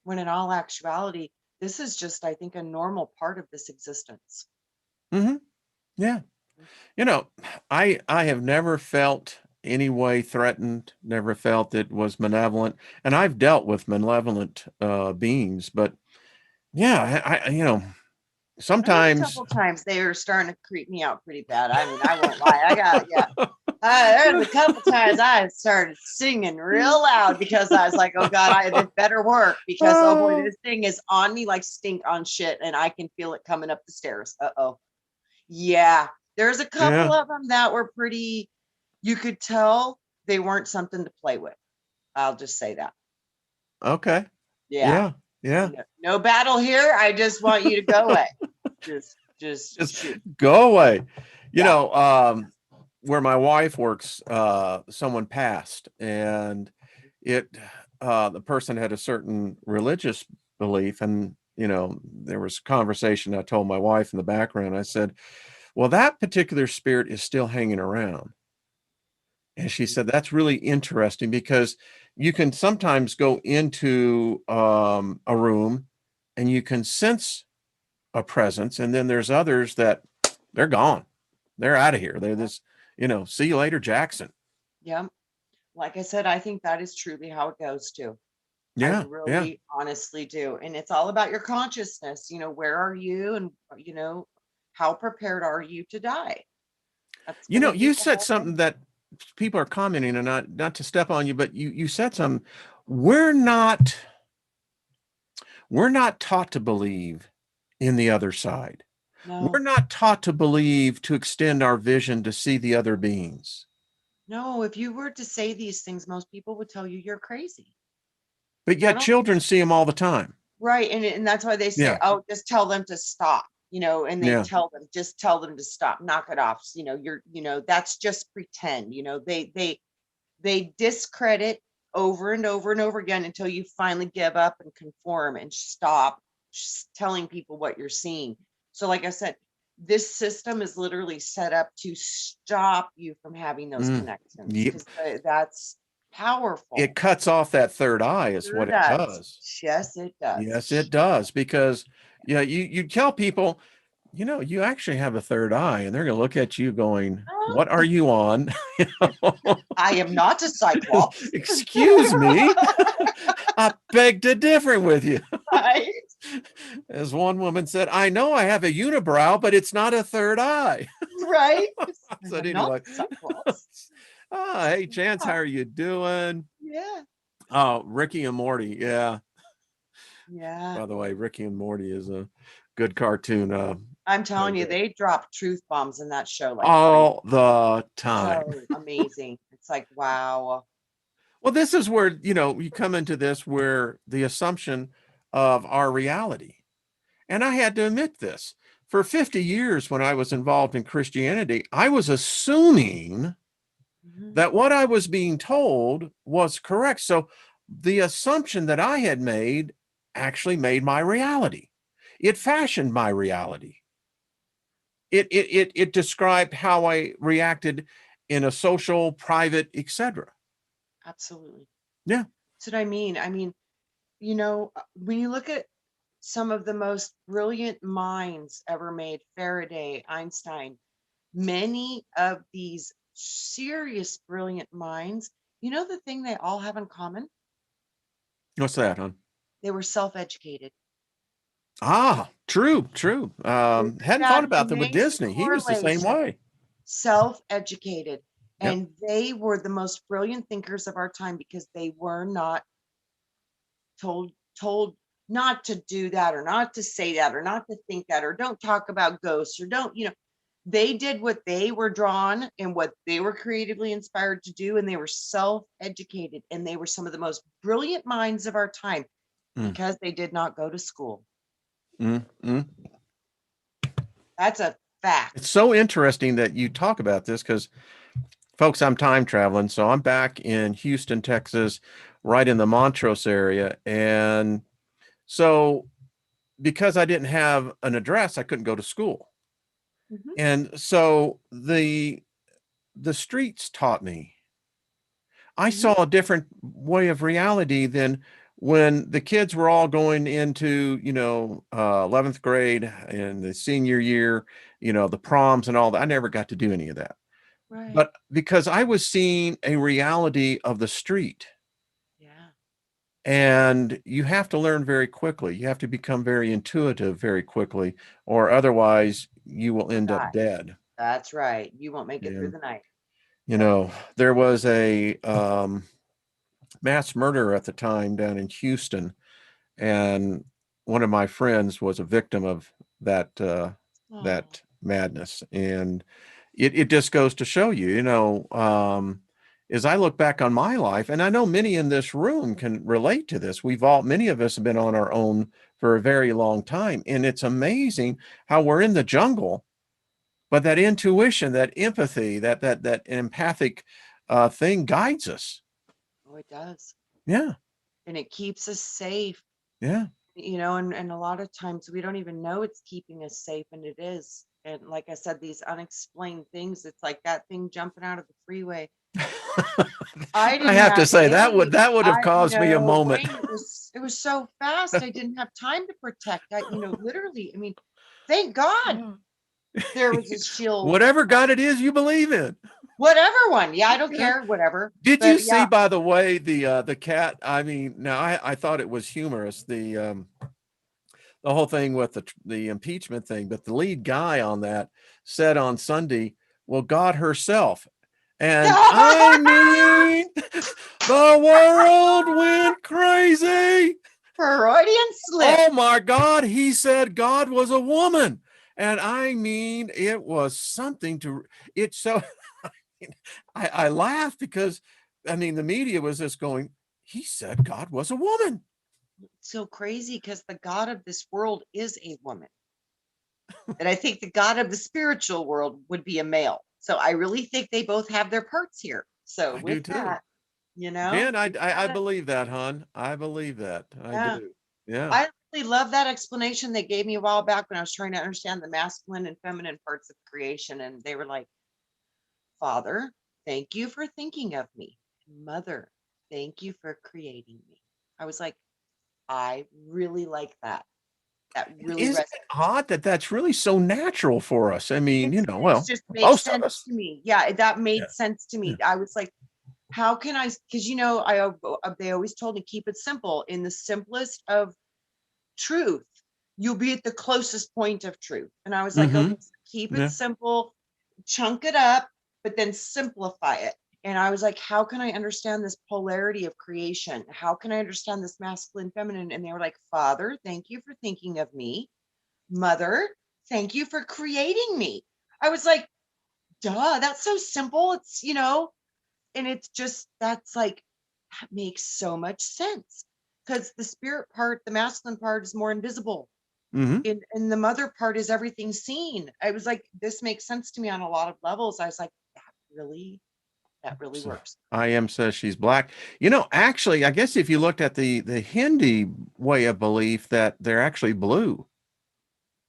when in all actuality, this is just, I think, a normal part of this existence. hmm. Yeah. You know, I have never felt any way threatened, never felt it was malevolent, and I've dealt with malevolent beings, but yeah, There's a sometimes couple times they were starting to creep me out pretty bad. I mean, I won't lie. Yeah. There's a couple times I started singing real loud because I was like, oh God, this better work because oh boy, Oh, this thing is on me like stink on shit and I can feel it coming up the stairs. Uh-oh. Yeah. There's a couple yeah, of them that were pretty, you could tell they weren't something to play with. I'll just say that. okay, Yeah. yeah, yeah. No, no battle here. I just want you to go away. Just Just shoot. go away. You Yeah. know, where my wife works, someone passed, and it the person had a certain religious belief, and there was conversation. I told my wife in the background. I said, "Well, that particular spirit is still hanging around." And she said, "That's really interesting because you can sometimes go into a room and you can sense a presence, and then there's others that they're gone, they're out of here, they're this, see you later, Jackson." Yeah. Like I said, I think that is truly how it goes too. I Yeah, yeah. really honestly do. And it's all about your consciousness. Where are you? And, how prepared are you to die? That's going to be You the said whole thing. something that people are commenting, and not to step on you, but you said something. We're not we're not taught to believe in the other side. We're No, not taught to believe, to extend our vision to see the other beings. no. If you were to say these things, most people would tell you you're crazy. But Not yet only children see them all the time. right. And that's why they say, Yeah, oh, just tell them to stop, and they yeah. just tell them to stop, knock it off. That's just pretend, they discredit over and over and over again until you finally give up and conform and stop telling people what you're seeing. So, like I said, this system is literally set up to stop you from having those Mm. connections Yep. because that's It powerful. cuts off that third eye is Sure what it does. does. Yes, it does. Yes, it does. Because yeah, you tell people, you actually have a third eye, and they're gonna look at you going, "What are you on?" You know? I am not a cyclops. Excuse me. I beg to differ with you. Right? As one woman said, "I know I have a unibrow, but it's not a third eye." Right? I said, I'm not anyway. a cyclops. Oh, hey, Chance, how are you doing? Yeah. Oh, Ricky and Morty. Yeah. Yeah. By the way, Ricky and Morty is a good cartoon. I'm I telling you, do. they drop truth bombs in that show like crazy. All the time. So amazing. It's like, wow. Well, this is where, you come into this where the assumption of our reality. And I had to admit this. For 50 years, when I was involved in Christianity, I was assuming Mhm. that what I was being told was correct. So the assumption that I had made actually made my reality. It fashioned my reality. It described how I reacted in a social, private, etc. Absolutely. Yeah. That's what I mean. When you look at some of the most brilliant minds ever made, Faraday, Einstein, many of these serious, brilliant minds, the thing they all have in common? What's that, hon? They were self educated. Ah, true, true. Isn't Hadn't thought that an about that with amazing Disney. He was the same correlation? way. Self-educated. Yep. And they were the most brilliant thinkers of our time because they were not told not to do that or not to say that or not to think that or don't talk about ghosts or don't. They did what they were drawn and what they were creatively inspired to do, and they were self-educated, and they were some of the most brilliant minds of our time Mm, because they did not go to school. mm, mm. That's a fact. It's so interesting that you talk about this because, folks, I'm time traveling. So I'm back in Houston, Texas, right in the Montrose area. And so because I didn't have an address, I couldn't go to school. Mhm. And so the streets taught me. I Mhm. saw a different way of reality than when the kids were all going into, 11th grade and the senior year, the proms and all that. I never got to do any of that. Right. But because I was seeing a reality of the street, Yeah. and you have to learn very quickly. You have to become very intuitive very quickly, or otherwise you will Or end up die. dead. That's right. You won't make it through And the night. you Yep. know, there was a mass murder at the time down in Houston, and one of my friends was a victim of that Oh, that madness. And it just goes to show you, as I look back on my life, and I know many in this room can relate to this. Many of us have been on our own for a very long time, and it's amazing how we're in the jungle, but that intuition, that empathy, that empathic thing guides us. oh, it does. Yeah, And it keeps us safe, yeah. and a lot of times we don't even know it's keeping us safe, and it is. And like I said, these unexplained things, it's like that thing jumping out of the freeway. I I didn't have to have say that would any, that would have caused me a moment. Wayne, it was so fast. I didn't have time to protect. Literally, I mean, thank God there was a shield, Whatever God it is you believe in. whatever one. Yeah, I don't Yeah. care, whatever. Did you But see, yeah, by the way, the cat? I mean, now I thought it was humorous, the whole thing with the impeachment thing, but the lead guy on that said on Sunday, "Well, God herself." And I mean, the world went crazy. Freudian slip. Oh my God, he said God was a woman. And I mean, it was something to it. So I laughed because, I mean, the media was just going, he said God was a woman. So crazy because the God of this world is a woman. And I think the God of the spiritual world would be a male. So I really think they both have their parts here. So I do with too. that, Jen, I, we I, I gotta, believe that, hon. I believe that. I yeah. do. Yeah. I really love that explanation they gave me a while back when I was trying to understand the masculine and feminine parts of creation. And they were like, Father, thank you for thinking of me. Mother, thank you for creating me. I was like, I really like that. That really Isn't resonates. it odd that that's really so natural for us? I mean, It's well, just makes most of sense us. to me. Yeah, that Yeah. made sense to Yeah. me. I was like, how can I? Because they always told me keep it simple. In the simplest of truth, you'll be at the closest point of truth. And I was like, Mm-hmm. okay, so keep it Yeah. simple, chunk it up, but then simplify it. And I was like, how can I understand this polarity of creation? How can I understand this masculine, feminine? And they were like, Father, thank you for thinking of me. Mother, thank you for creating me. I was like, duh, that's so simple. And it's just, that's like, that makes so much sense because the spirit part, the masculine part is more invisible. Mm-hmm. And the mother part is everything seen. I was like, this makes sense to me on a lot of levels. I was like, that really So works. I am says she's black. Actually, I guess if you looked at the Hindi way of belief, that they're actually blue.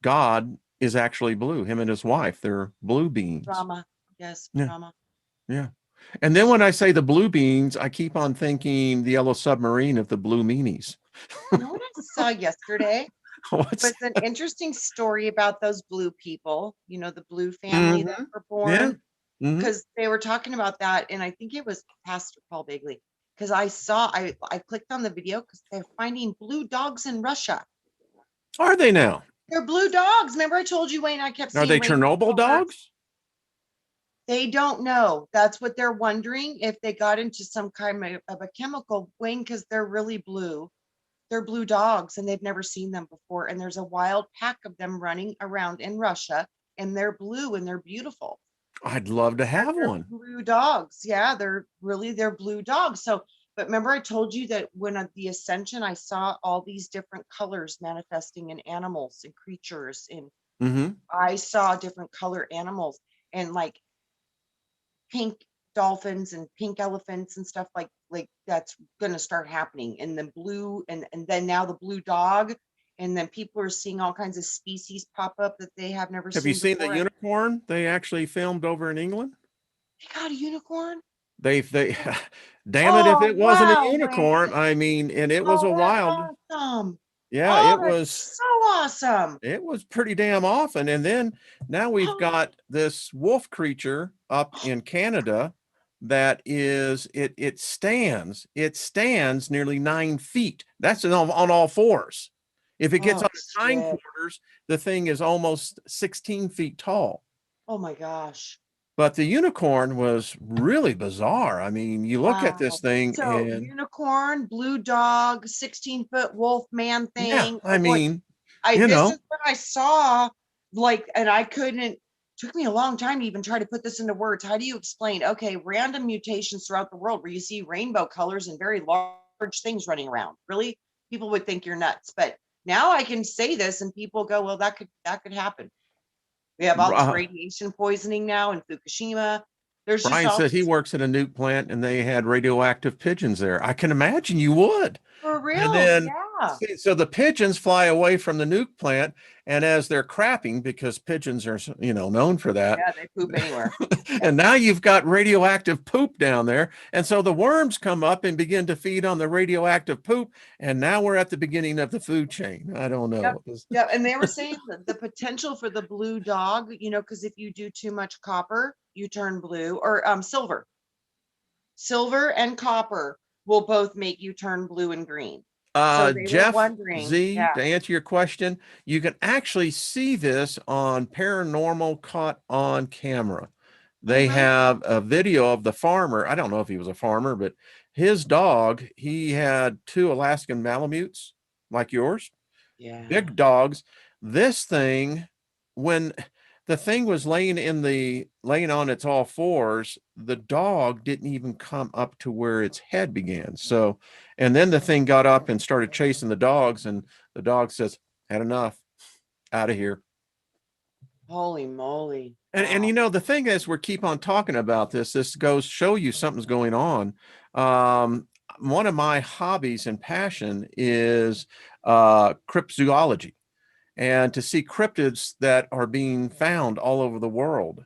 God is actually blue. Him and his wife, they're blue beings. Drama. Yes, Yeah. drama. Yeah. And then when I say the blue beans, I keep on thinking the yellow submarine of the blue meanies. You know what I saw yesterday? What's Was an interesting story about those blue people, the blue family that Mm-hmm. were Yeah. born, Mm-hmm. because they were talking about that. And I think it was Pastor Paul Begley, because I clicked on the video because they're finding blue dogs in Russia. Are they now? They're blue dogs. Remember I told you, Wayne, I kept Are seeing they rainbow Chernobyl colors. dogs? They don't know. That's what they're wondering, if they got into some kind of a chemical, Wayne, because they're really blue. They're blue dogs and they've never seen them before. And there's a wild pack of them running around in Russia. and they're blue and they're beautiful. I'd love to have They're one. blue dogs. Yeah, they're blue dogs. So, but remember I told you that when at the ascension, I saw all these different colors manifesting in animals and creatures, and Mm-hmm. I saw different color animals and like pink dolphins and pink elephants and stuff like that's going to start happening, and the blue and then now the blue dog, and then people are seeing all kinds of species pop up that they have never Have you seen seen the before. unicorn they actually filmed over in England? They got a unicorn. They damn it if Oh it wasn't a wow, unicorn. Wayne. I mean, and it was a Oh, that's wild. awesome. Yeah, Oh, that's so awesome. it was pretty damn often. And then now we've got this wolf creature up in Canada that is it stands nearly 9 feet. That's on all fours. If it gets Oh on its shit. hindquarters, the thing is almost 16 feet tall. Oh my gosh. But the unicorn was really bizarre. I mean, you look at this Wow. thing So and unicorn, blue dog, 16-foot wolf man yeah, thing. I What mean, this is what I saw, like, and I couldn't, took me a long time to even try to put this into words. How do you explain? Okay, random mutations throughout the world where you see rainbow colors and very large things running around. Really? People would think you're nuts. But now I can say this and people go, well, that could happen. We have all this uh, radiation poisoning now in Fukushima. There's just Brian all said he this works at a nuke plant and they had radioactive pigeons there. I can imagine you would. for And real. then, Yeah. so the pigeons fly away from the nuke plant, and as they're crapping, because pigeons are, known for that, Yeah, they poop anywhere. Yeah. and now you've got radioactive poop down there. And so the worms come up and begin to feed on the radioactive poop. And now we're at the beginning of the food chain. I don't Yep. know. Yeah, and they were saying that the potential for the blue dog, because if you do too much copper, you turn blue, or silver. Silver and copper will both make you turn blue and green. So they were Jeff wondering, Z, yeah. to answer your question, you can actually see this on Paranormal Caught on Camera. Oh, They right. have a video of the farmer. I don't know if he was a farmer, but his dog, he had 2 Alaskan Malamutes like yours, Yeah. big dogs. This thing, when the thing was laying on its all fours, the dog didn't even come up to where its head began. So, and then the thing got up and started chasing the dogs, and the dog says, "Had enough, out of here." Holy moly. And Wow. the thing is, we keep on talking about this. This goes show you something's going on. One of my hobbies and passion is cryptozoology, and to see cryptids that are being found all over the world.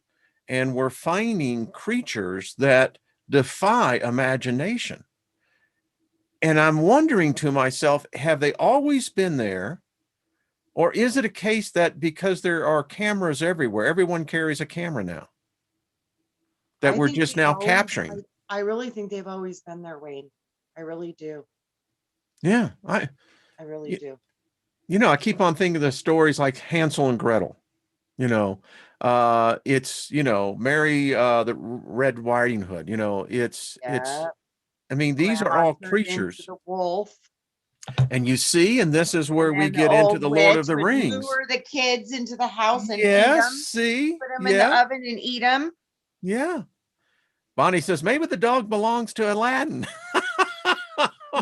And we're finding creatures that defy imagination. And I'm wondering to myself, have they always been there? Or is it a case that because there are cameras everywhere, everyone carries a camera now, that I we're think just they've now always, capturing? I really think they've always been there, Wayne. I really do. Yeah, I really y- do. I keep on thinking of the stories like Hansel and Gretel. It's Mary, the Red Riding Hood. It's Yeah. I mean, these are Grandma all turned into creatures. the wolf. And you see, and this is And where we then the get into old the Lord of witch the would Rings. lure the kids into the house and eat Yes, them, see, put them in yeah, the oven and eat them. yeah. Bonnie says maybe the dog belongs to Aladdin.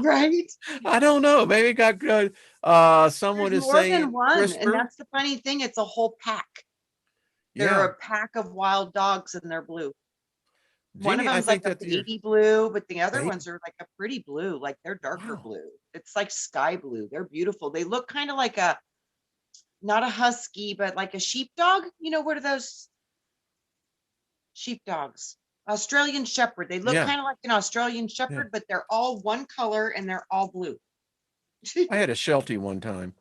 Right? I don't know. Maybe it got good. Someone There's is more than saying one. And CRISPR. that's the funny thing. It's a whole pack. They're Yeah, a pack of wild dogs and they're blue. One of Jeannie, I them's like think a that you're baby blue, but the other baby. ones are like a pretty blue, like they're darker Wow. blue. It's like sky blue. They're beautiful. They look kind of like not a husky, but like a sheepdog. What are those sheepdogs? Australian Shepherd. They look Yeah, kind of like an Australian yeah. Shepherd, but they're all one color and they're all blue. I had a Sheltie one time.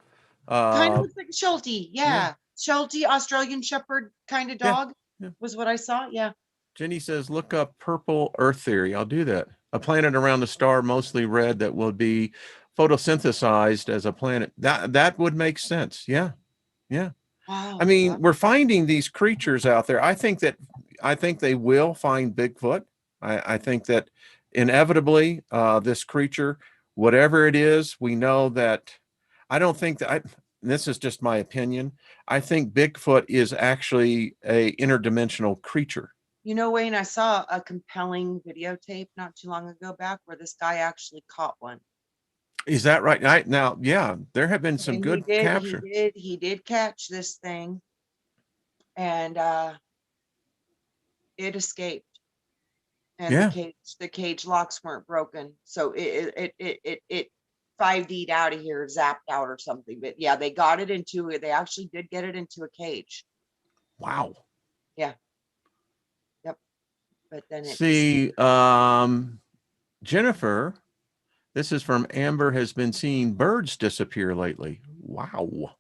Kind of Uh, looks like a Sheltie. yeah, Yeah. Sheltie, Australian Shepherd kind of yeah, dog yeah. was what I saw. Yeah. Jenny says, look up purple Earth theory. I'll do that. A planet around a star, mostly red, that will be photosynthesized as a planet. That would make sense. Yeah, yeah. I Wow. mean, we're finding these creatures out there. I think they will find Bigfoot. I think that inevitably, this creature, whatever it is, we know that. I don't think that this is just my opinion, I think Bigfoot is actually a interdimensional creature. You know, Wayne, I saw a compelling videotape not too long ago back where this guy actually caught one. Is that right? Now, yeah, there have been some And good capture. he did catch this thing, and it escaped. And Yeah. the cage locks weren't broken, so it 5D'd out of here, zapped out or something. But yeah, they got it into it. They actually did get it into a cage. Wow. Yeah. Yep. But then it just See, Jennifer, this is from Amber, has been seeing birds disappear lately. Wow.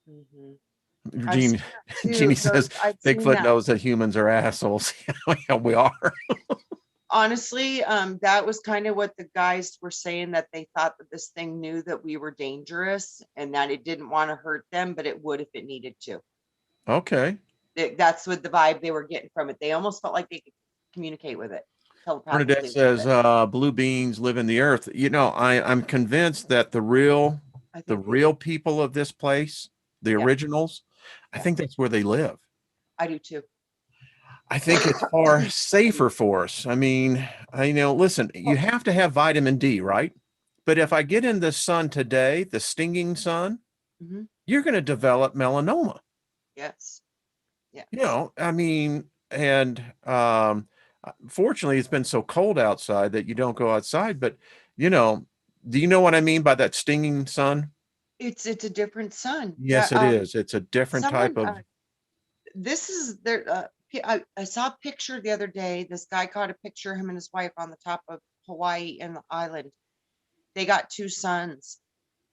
mhm. I've Jeannie, seen that too. Jeannie says I've seen Bigfoot that. knows that humans are assholes. Yeah, we are. Honestly, that was kind of what the guys were saying, that they thought that this thing knew that we were dangerous and that it didn't want to hurt them, but it would if it needed to. Okay. That's what the vibe they were getting from it. They almost felt like they could communicate with it Bernadette telepathically. says blue beings live in the earth. You know, I'm convinced that the real people of this place, the Yeah. originals, I think that's where they live. I do too. I think it's far safer for us. I mean, listen, you have to have vitamin D, right? But if I get in the sun today, the stinging sun, Mhm. you're going to develop melanoma. Yes. Yes. I mean, and fortunately, it's been so cold outside that you don't go outside. But, do you know what I mean by that stinging sun? It's a different sun. Yeah. Yes, it is. It's a different type Someone, of. this is there. I saw a picture the other day. This guy caught a picture of him and his wife on the top of Hawaii and the island. They got two suns,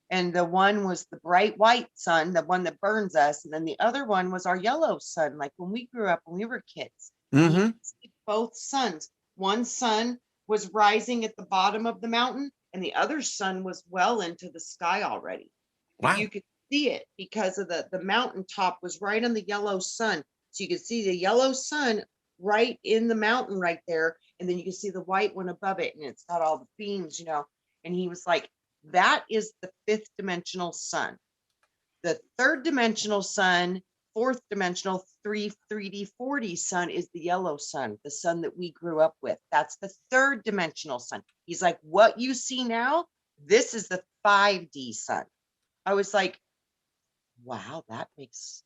and the one was the bright white sun, the one that burns us, and then the other one was our yellow sun, like when we grew up when we were kids. And you Mm-hmm. could see both suns. One sun was rising at the bottom of the mountain, and the other sun was well into the sky already. But Wow. you could see it because of the mountain top was right on the yellow sun. So you could see the yellow sun right in the mountain right there, and then you can see the white one above it, and it's got all the beams. And he was like, that is the fifth dimensional sun. The third dimensional sun, fourth dimensional, 3D 4D sun is the yellow sun, the sun that we grew up with. That's the third dimensional sun. He's like, what you see now, this is the 5D sun. I was like, wow, that makes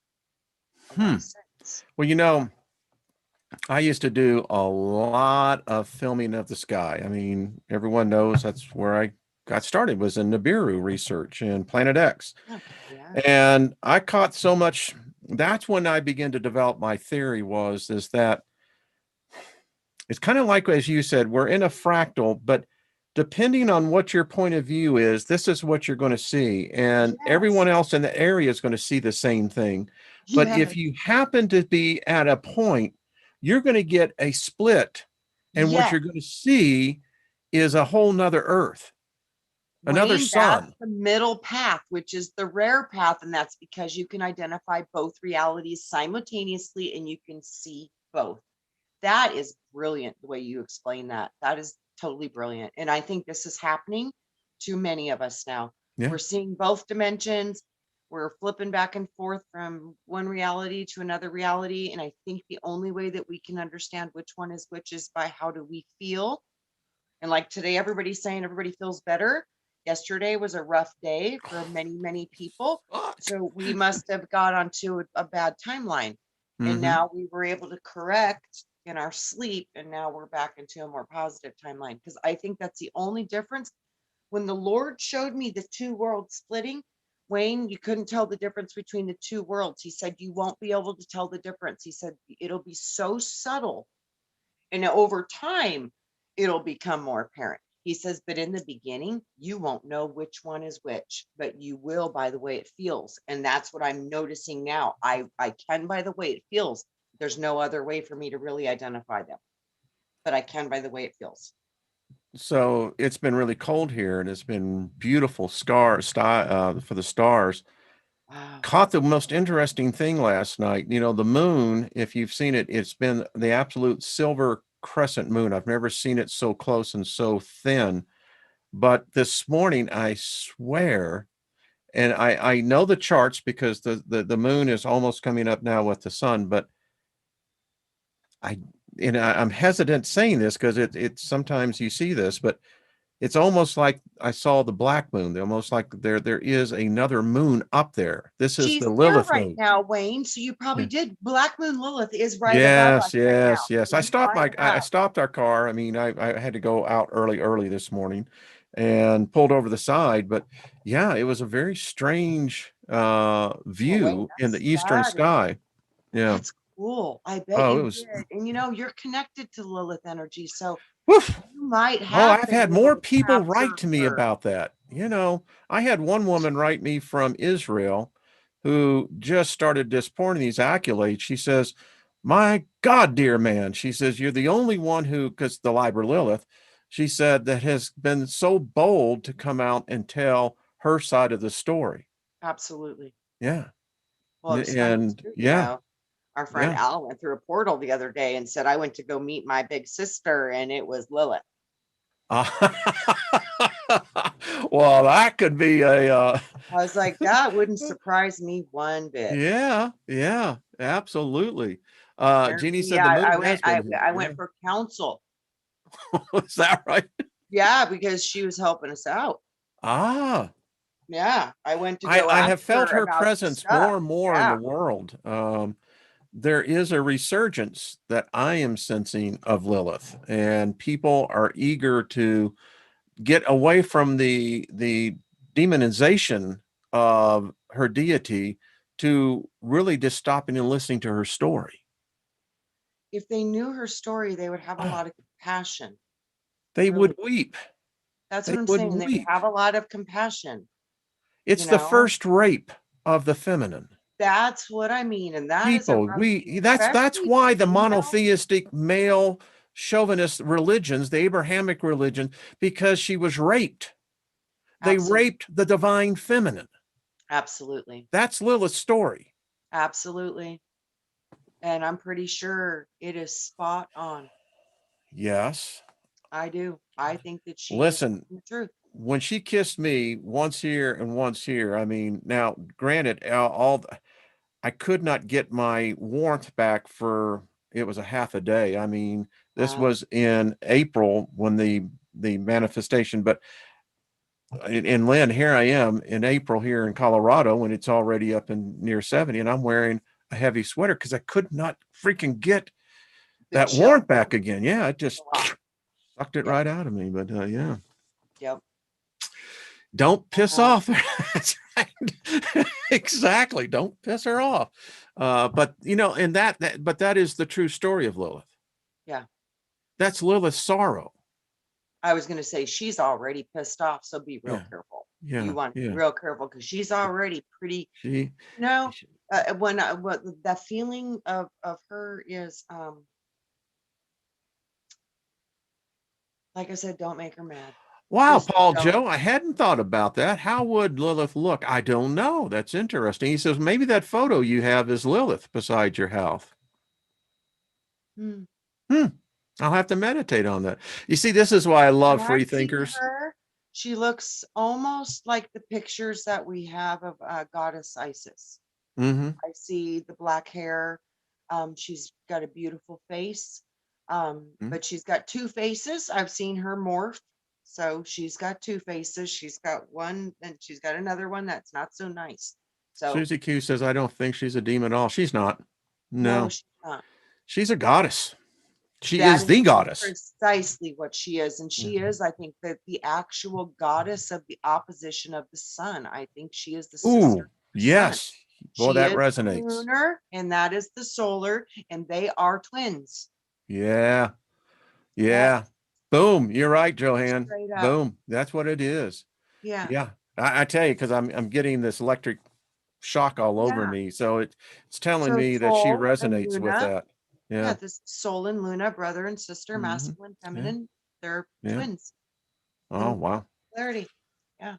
a lot of sense. Well, I used to do a lot of filming of the sky. I mean, everyone knows that's where I got started, was in Nibiru research and Planet X. Oh, yeah. And I caught so much. That's when I began to develop my theory is that it's kind of like, as you said, we're in a fractal, but depending on what your point of view is, this is what you're going to see. And everyone else in the area is going to see the same thing. But if you happen to be at a point, you're going to get a split. And what you're going to see is a whole nother Earth, another sun. That's the middle path, which is the rare path. And that's because you can identify both realities simultaneously and you can see both. That is brilliant, the way you explain that. That is totally brilliant. And I think this is happening to many of us now. Yeah. We're seeing both dimensions. We're flipping back and forth from one reality to another reality. And I think the only way that we can understand which one is which is by how do we feel. And like today, everybody's saying everybody feels better. Yesterday was a rough day for many, many people. So we must have got onto a bad timeline. And now we were able to correct in our sleep. And now we're back into a more positive timeline. Because I think that's the only difference. When the Lord showed me the two worlds splitting, Wayne, you couldn't tell the difference between the two worlds. He said, you won't be able to tell the difference. He said, it'll be so subtle. And over time, it'll become more apparent. He says, but in the beginning, you won't know which one is which, but you will by the way it feels. And that's what I'm noticing now. I can by the way it feels. There's no other way for me to really identify them, but I can by the way it feels. So it's been really cold here, and it's been beautiful for the stars. Wow. Caught the most interesting thing last night. The moon, if you've seen it, it's been the absolute silver crescent moon. I've never seen it so close and so thin. But this morning, I swear, and I know the charts because the moon is almost coming up now with the sun, but I'm hesitant saying this because it's sometimes you see this, but it's almost like I saw the black moon. They're almost like there is another moon up there. This is She's the there Lilith right moon. now, Wayne. So you Yeah. probably did. Black Moon Lilith is right above us Yes, right now. yes, yes. So you lined it I up. stopped our car. I mean, I had to go out early this morning and pulled over the side, but yeah, it was a very strange Oh, Wayne, view in the eastern that sky. Yeah. that's cool. I bet Oh, it you was did. And you're connected to Lilith energy, so woof. you might Oh, have I've been had able more to people write capture to me her. about that. I had one woman write me from Israel who just started displaying these accolades. She says, "My God, dear man," she says, "you're the only one who, because the Liber Lilith," she said, "that has been so bold to come out and tell her side of the story." Absolutely. Yeah. Well, it was funny And too, yeah, our friend yeah. Al went through a portal the other day and said, I went to go meet my big sister, and it was Lilith. Well, that could be I was like, that wouldn't surprise me one bit. yeah, yeah, absolutely. Jeannie Apparently, said the yeah, moon has been here. I Yeah. went for counsel. Is that right? Yeah, because she was helping us out. Ah, Yeah, I went to go I ask have felt her her about some presence stuff. more and more in Yeah, the world. There is a resurgence that I am sensing of Lilith, and people are eager to get away from the demonization of her deity to really just stopping and listening to her story. if they knew her story, they would have a Ah, lot of compassion. they Really, would weep. that's They what I'm would saying. They would weep. have a lot of compassion. It's You the know, first rape of the feminine. that's what I mean, and that is a People, remedy, that's especially why the female. monotheistic male chauvinist religions, the Abrahamic religion, because she was raped. They Absolutely, raped the divine feminine. absolutely, That's Lilith's story. absolutely. And I'm pretty sure it is spot on. Yes. I do. I think that she is Listen, telling the truth. when she kissed me once here and once here, I mean, now granted, I could not get my warmth back for it was a half a day. I mean, this Wow. was in April when the manifestation, but in Lynn, here I am in April here in Colorado when it's already up in near 70, and I'm wearing a heavy sweater because I could not freaking get The that chill. warmth back again. Yeah, it just Wow. sucked it Yep. right out of me. But yeah. Yep. Don't piss Uh, off. That's right. Exactly. Don't piss her off. But and but that is the true story of Lilith. yeah. That's Lilith's sorrow. I was going to say she's already pissed off, so be real Yeah. careful. You Yeah. want to be Yeah. real careful because she's already pretty. She, You know, she what that feeling of her is, like I said, don't make her mad. wow, Just Paul don't. Joe, I hadn't thought about that. How would Lilith look? I don't know. That's interesting. He says maybe that photo you have is Lilith beside your house. Hmm. Hmm. I'll have to meditate on that. You see, this is why I When love I've free seen thinkers. her, she looks almost like the pictures that we have of goddess Isis. Mm-hmm. I see the black hair. She's got a beautiful face, Mm-hmm. but she's got two faces. I've seen her morph. So she's got two faces. She's got one, and she's got another one that's not so nice. So Susie Q says, I don't think she's a demon at all. She's not. no, No, she's not. she's a goddess. She That is is the goddess. precisely what she is. And Yeah. she is, I think, that the actual goddess of the opposition of the sun. I think she is the sister Ooh, of the sun. yes. Boy, She that is the resonates. lunar, and that is the solar, and they are twins. Yeah. Yeah, Yeah. Boom. You're right, Johann. straight up. Boom. That's what it is. Yeah, Yeah. I tell you, because I'm getting this electric shock all over yeah. me. So it's telling So me that she Sol and resonates with Luna, that. yeah, Yeah. this Sol and Luna, brother and sister, Hmm. masculine, Yeah. feminine, they're Yeah. twins Oh, in wow. polarity. Yeah,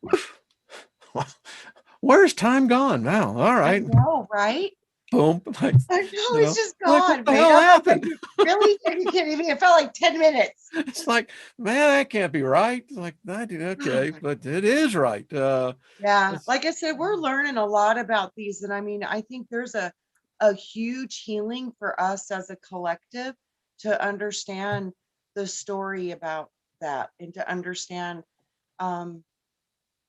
Where's time gone? Wow. All I right. know, right? boom. Like, I know, you it's know, just like, what gone, the man. hell I'm like, happened? really? You can't even, it felt like 10 minutes. It's like, man, that can't be right. Like, okay, but it is right. Yeah, It's, like I said, we're learning a lot about these. And I mean, I think there's a huge healing for us as a collective to understand the story about that and to understand um,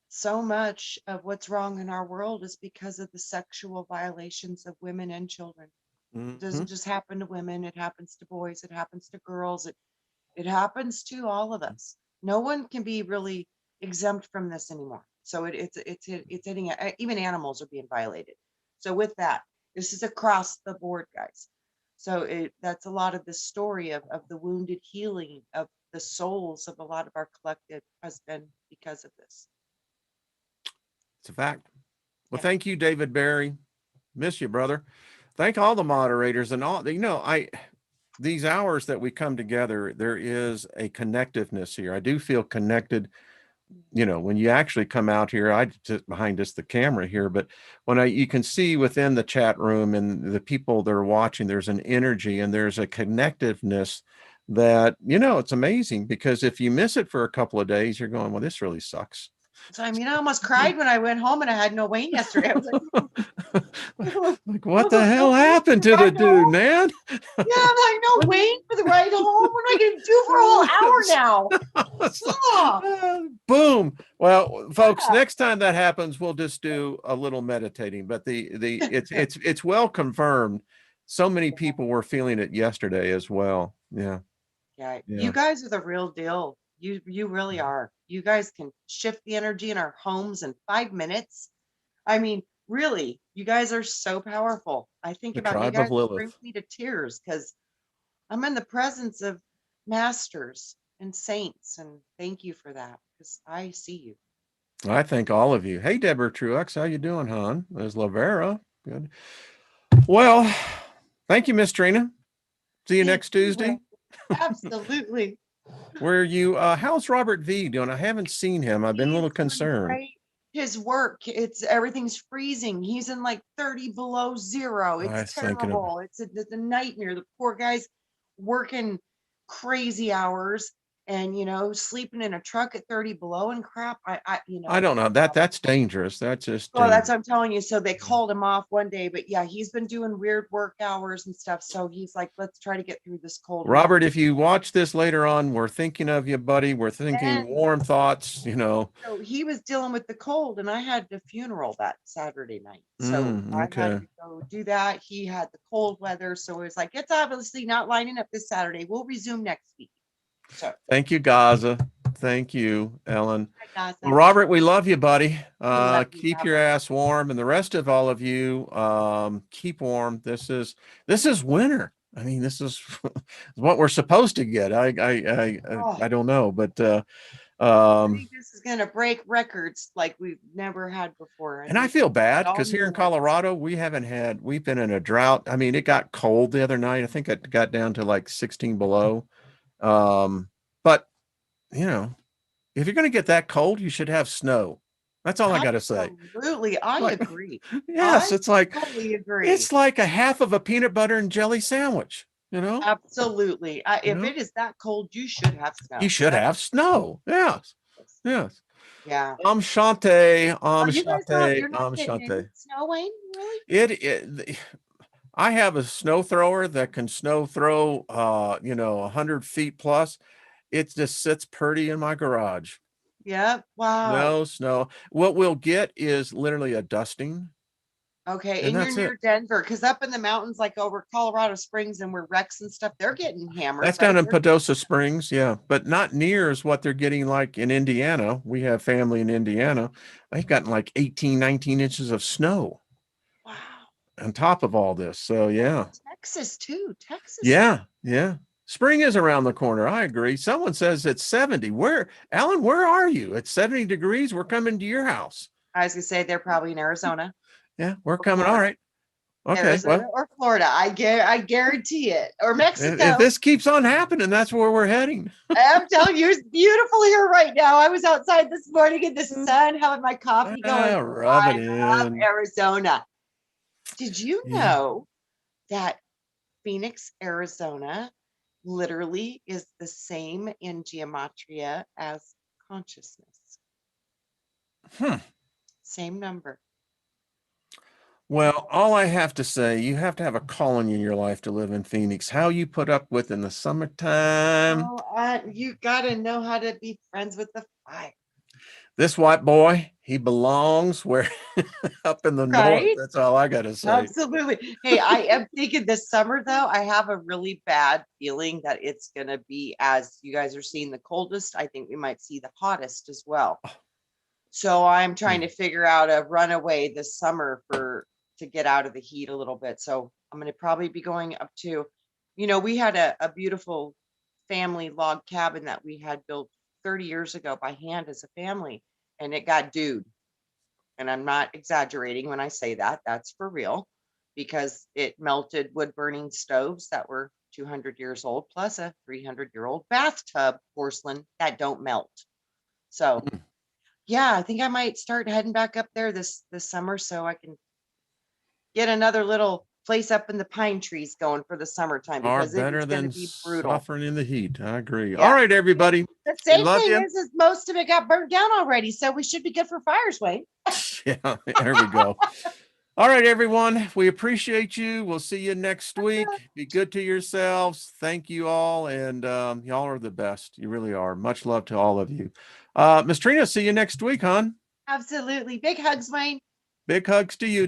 so much of what's wrong in our world is because of the sexual violations of women and children. It mhm. doesn't just happen to women, it happens to boys, it happens to girls, it happens to all of us. No one can be really exempt from this anymore. So it's hitting even animals are being violated. So with that, this is across the board, guys. So that's a lot of the story of the wounded healing of the souls of a lot of our collective has been because of this. It's a fact. Well, Yeah. thank you, David Barry. Miss you, brother. Thank all the moderators and all, these hours that we come together, there is a connectiveness here. I do feel connected. When you actually come out here, I just behind us the camera here, but you can see within the chat room and the people that are watching, there's an energy and there's a connectiveness that, it's amazing, because if you miss it for a couple of days, you're going, well, this really sucks. So I mean, I almost cried when I went home and I had no Wayne yesterday. I was like, like, what the hell happened to the dude, man? Yeah, I'm like, no Wayne for the ride home. What am I going to do for a whole hour now? Oh, Boom. Well, folks, yeah. next time that happens, we'll just do a little meditating. But it's well confirmed. So many people were feeling it yesterday as well. Yeah. Yeah, Yeah. you guys are the real deal. You really are. You guys can shift the energy in our homes in 5 minutes. I mean, really, you guys are so powerful. I think The about you tribe of guys, it brings Lilith. me to tears because I'm in the presence of masters and saints, and thank you for that because I see you. I thank all of you. Hey, Deborah Truex, how you doing, hon? There's Lavera. Good. Well, thank you, Miss Trina. See you Thank next you, Tuesday. Will. Absolutely. Where you how's Robert V doing? I haven't seen him. I've been a He's little doing concerned. great. His work, it's everything's freezing. He's in like 30 below zero. I It's was thinking of terrible. It's a nightmare. The poor guy's working crazy hours and sleeping in a truck at 30 below and crap. I don't know. That's dangerous. That's just Well, that's dangerous. what I'm telling you. So they called him off one day, but yeah, he's been doing weird work hours and stuff. So he's like, let's try to get through this cold winter. Robert, if you watch this later on, we're thinking of you, buddy. We're thinking And warm thoughts, so he was dealing with the cold, and I had the funeral that Saturday night. So I had Okay. to go do that. He had the cold weather. So it was like, it's obviously not lining up this Saturday. We'll resume next week. So Thank you, Gaza. Thank you, Ellen. hi, Gaza. Well, Robert, we love you, buddy. We love you, Keep your Robert. ass warm, and the rest of all of you, keep warm. This is winter. I mean, this is what we're supposed to get. Oh, I don't know, but I think this is going to break records like we've never had before. I and I think feel bad all because here new in ones. Colorado, we've been in a drought. I mean, it got cold the other night. I think it got down to like 16 below. But if you're going to get that cold, you should have snow. That's all I got to say. Absolutely. I Like, agree. yes, I totally agree. it's like a half of a peanut butter and jelly sandwich, you know? Absolutely. You If know? it is that cold, you should have You snow. should That's have snow. Yes. Yes. yeah. Shante, Oh, you guys don't, you're not getting any Shante. snow, Wayne? Really? I have a snow thrower that can snow throw 100 feet plus. It just sits pretty in my garage. Yep. Wow. No snow. What we'll get is literally a dusting, Okay. and And you're that's it. near Denver, because up in the mountains, like over Colorado Springs and where Rex and stuff, they're getting hammered, That's down right? in Padosa Springs, yeah, but not near as what they're getting like in Indiana. We have family in Indiana. They've gotten like 18, 19 inches of snow Wow. on top of all this. So yeah. Texas too. Texas. Yeah, yeah. Spring is around the corner. I agree. Someone says it's 70. Alan, where are you? It's 70 degrees. We're coming to your house. I was gonna say they're probably in Arizona Yeah, we're or coming. All Florida. right. Okay. Arizona Well, or Florida. I guarantee it. Or if Mexico. this keeps on happening, that's where we're heading. I'm telling you, it's beautiful here right now. I was outside this morning in the sun having my coffee going. Rub it I love in. Arizona. Did you Yeah. know that Phoenix, Arizona literally is the same in gematria as consciousness? Hmm. Same number. Well, all I have to say, you have to have a calling in your life to live in Phoenix. How you put up with in the summertime. Oh, you got to know how to be friends with the fire. This white boy, he belongs where up in the north. Right? That's all I got to say. Absolutely. Hey, I am thinking this summer, though, I have a really bad feeling that it's going to be, as you guys are seeing the coldest, I think we might see the hottest as well. So I'm trying to figure out a runaway this summer to get out of the heat a little bit. So I'm going to probably be going up to, we had a beautiful family log cabin that we had built 30 years ago by hand as a family, and it got dude. And I'm not exaggerating when I say that. That's for real, because it melted wood burning stoves that were 200 years old, plus a 300-year-old bathtub porcelain that don't melt. So yeah, I think I might start heading back up there this summer so I can get another little place up in the pine trees going for the summertime, Are because it better is going to than be brutal. suffering in the heat. I agree. All Yeah. right, everybody. The We same love thing you. is most of it got burnt down already, so we should be good for fires, Wayne. Yeah, there we go. All right, everyone. We appreciate you. We'll see you next week. Be good to yourselves. Thank you all. And y'all are the best. You really are. Much love to all of you. Miss Trina, see you next week, hon. Absolutely. Big hugs, Wayne. Big hugs to you.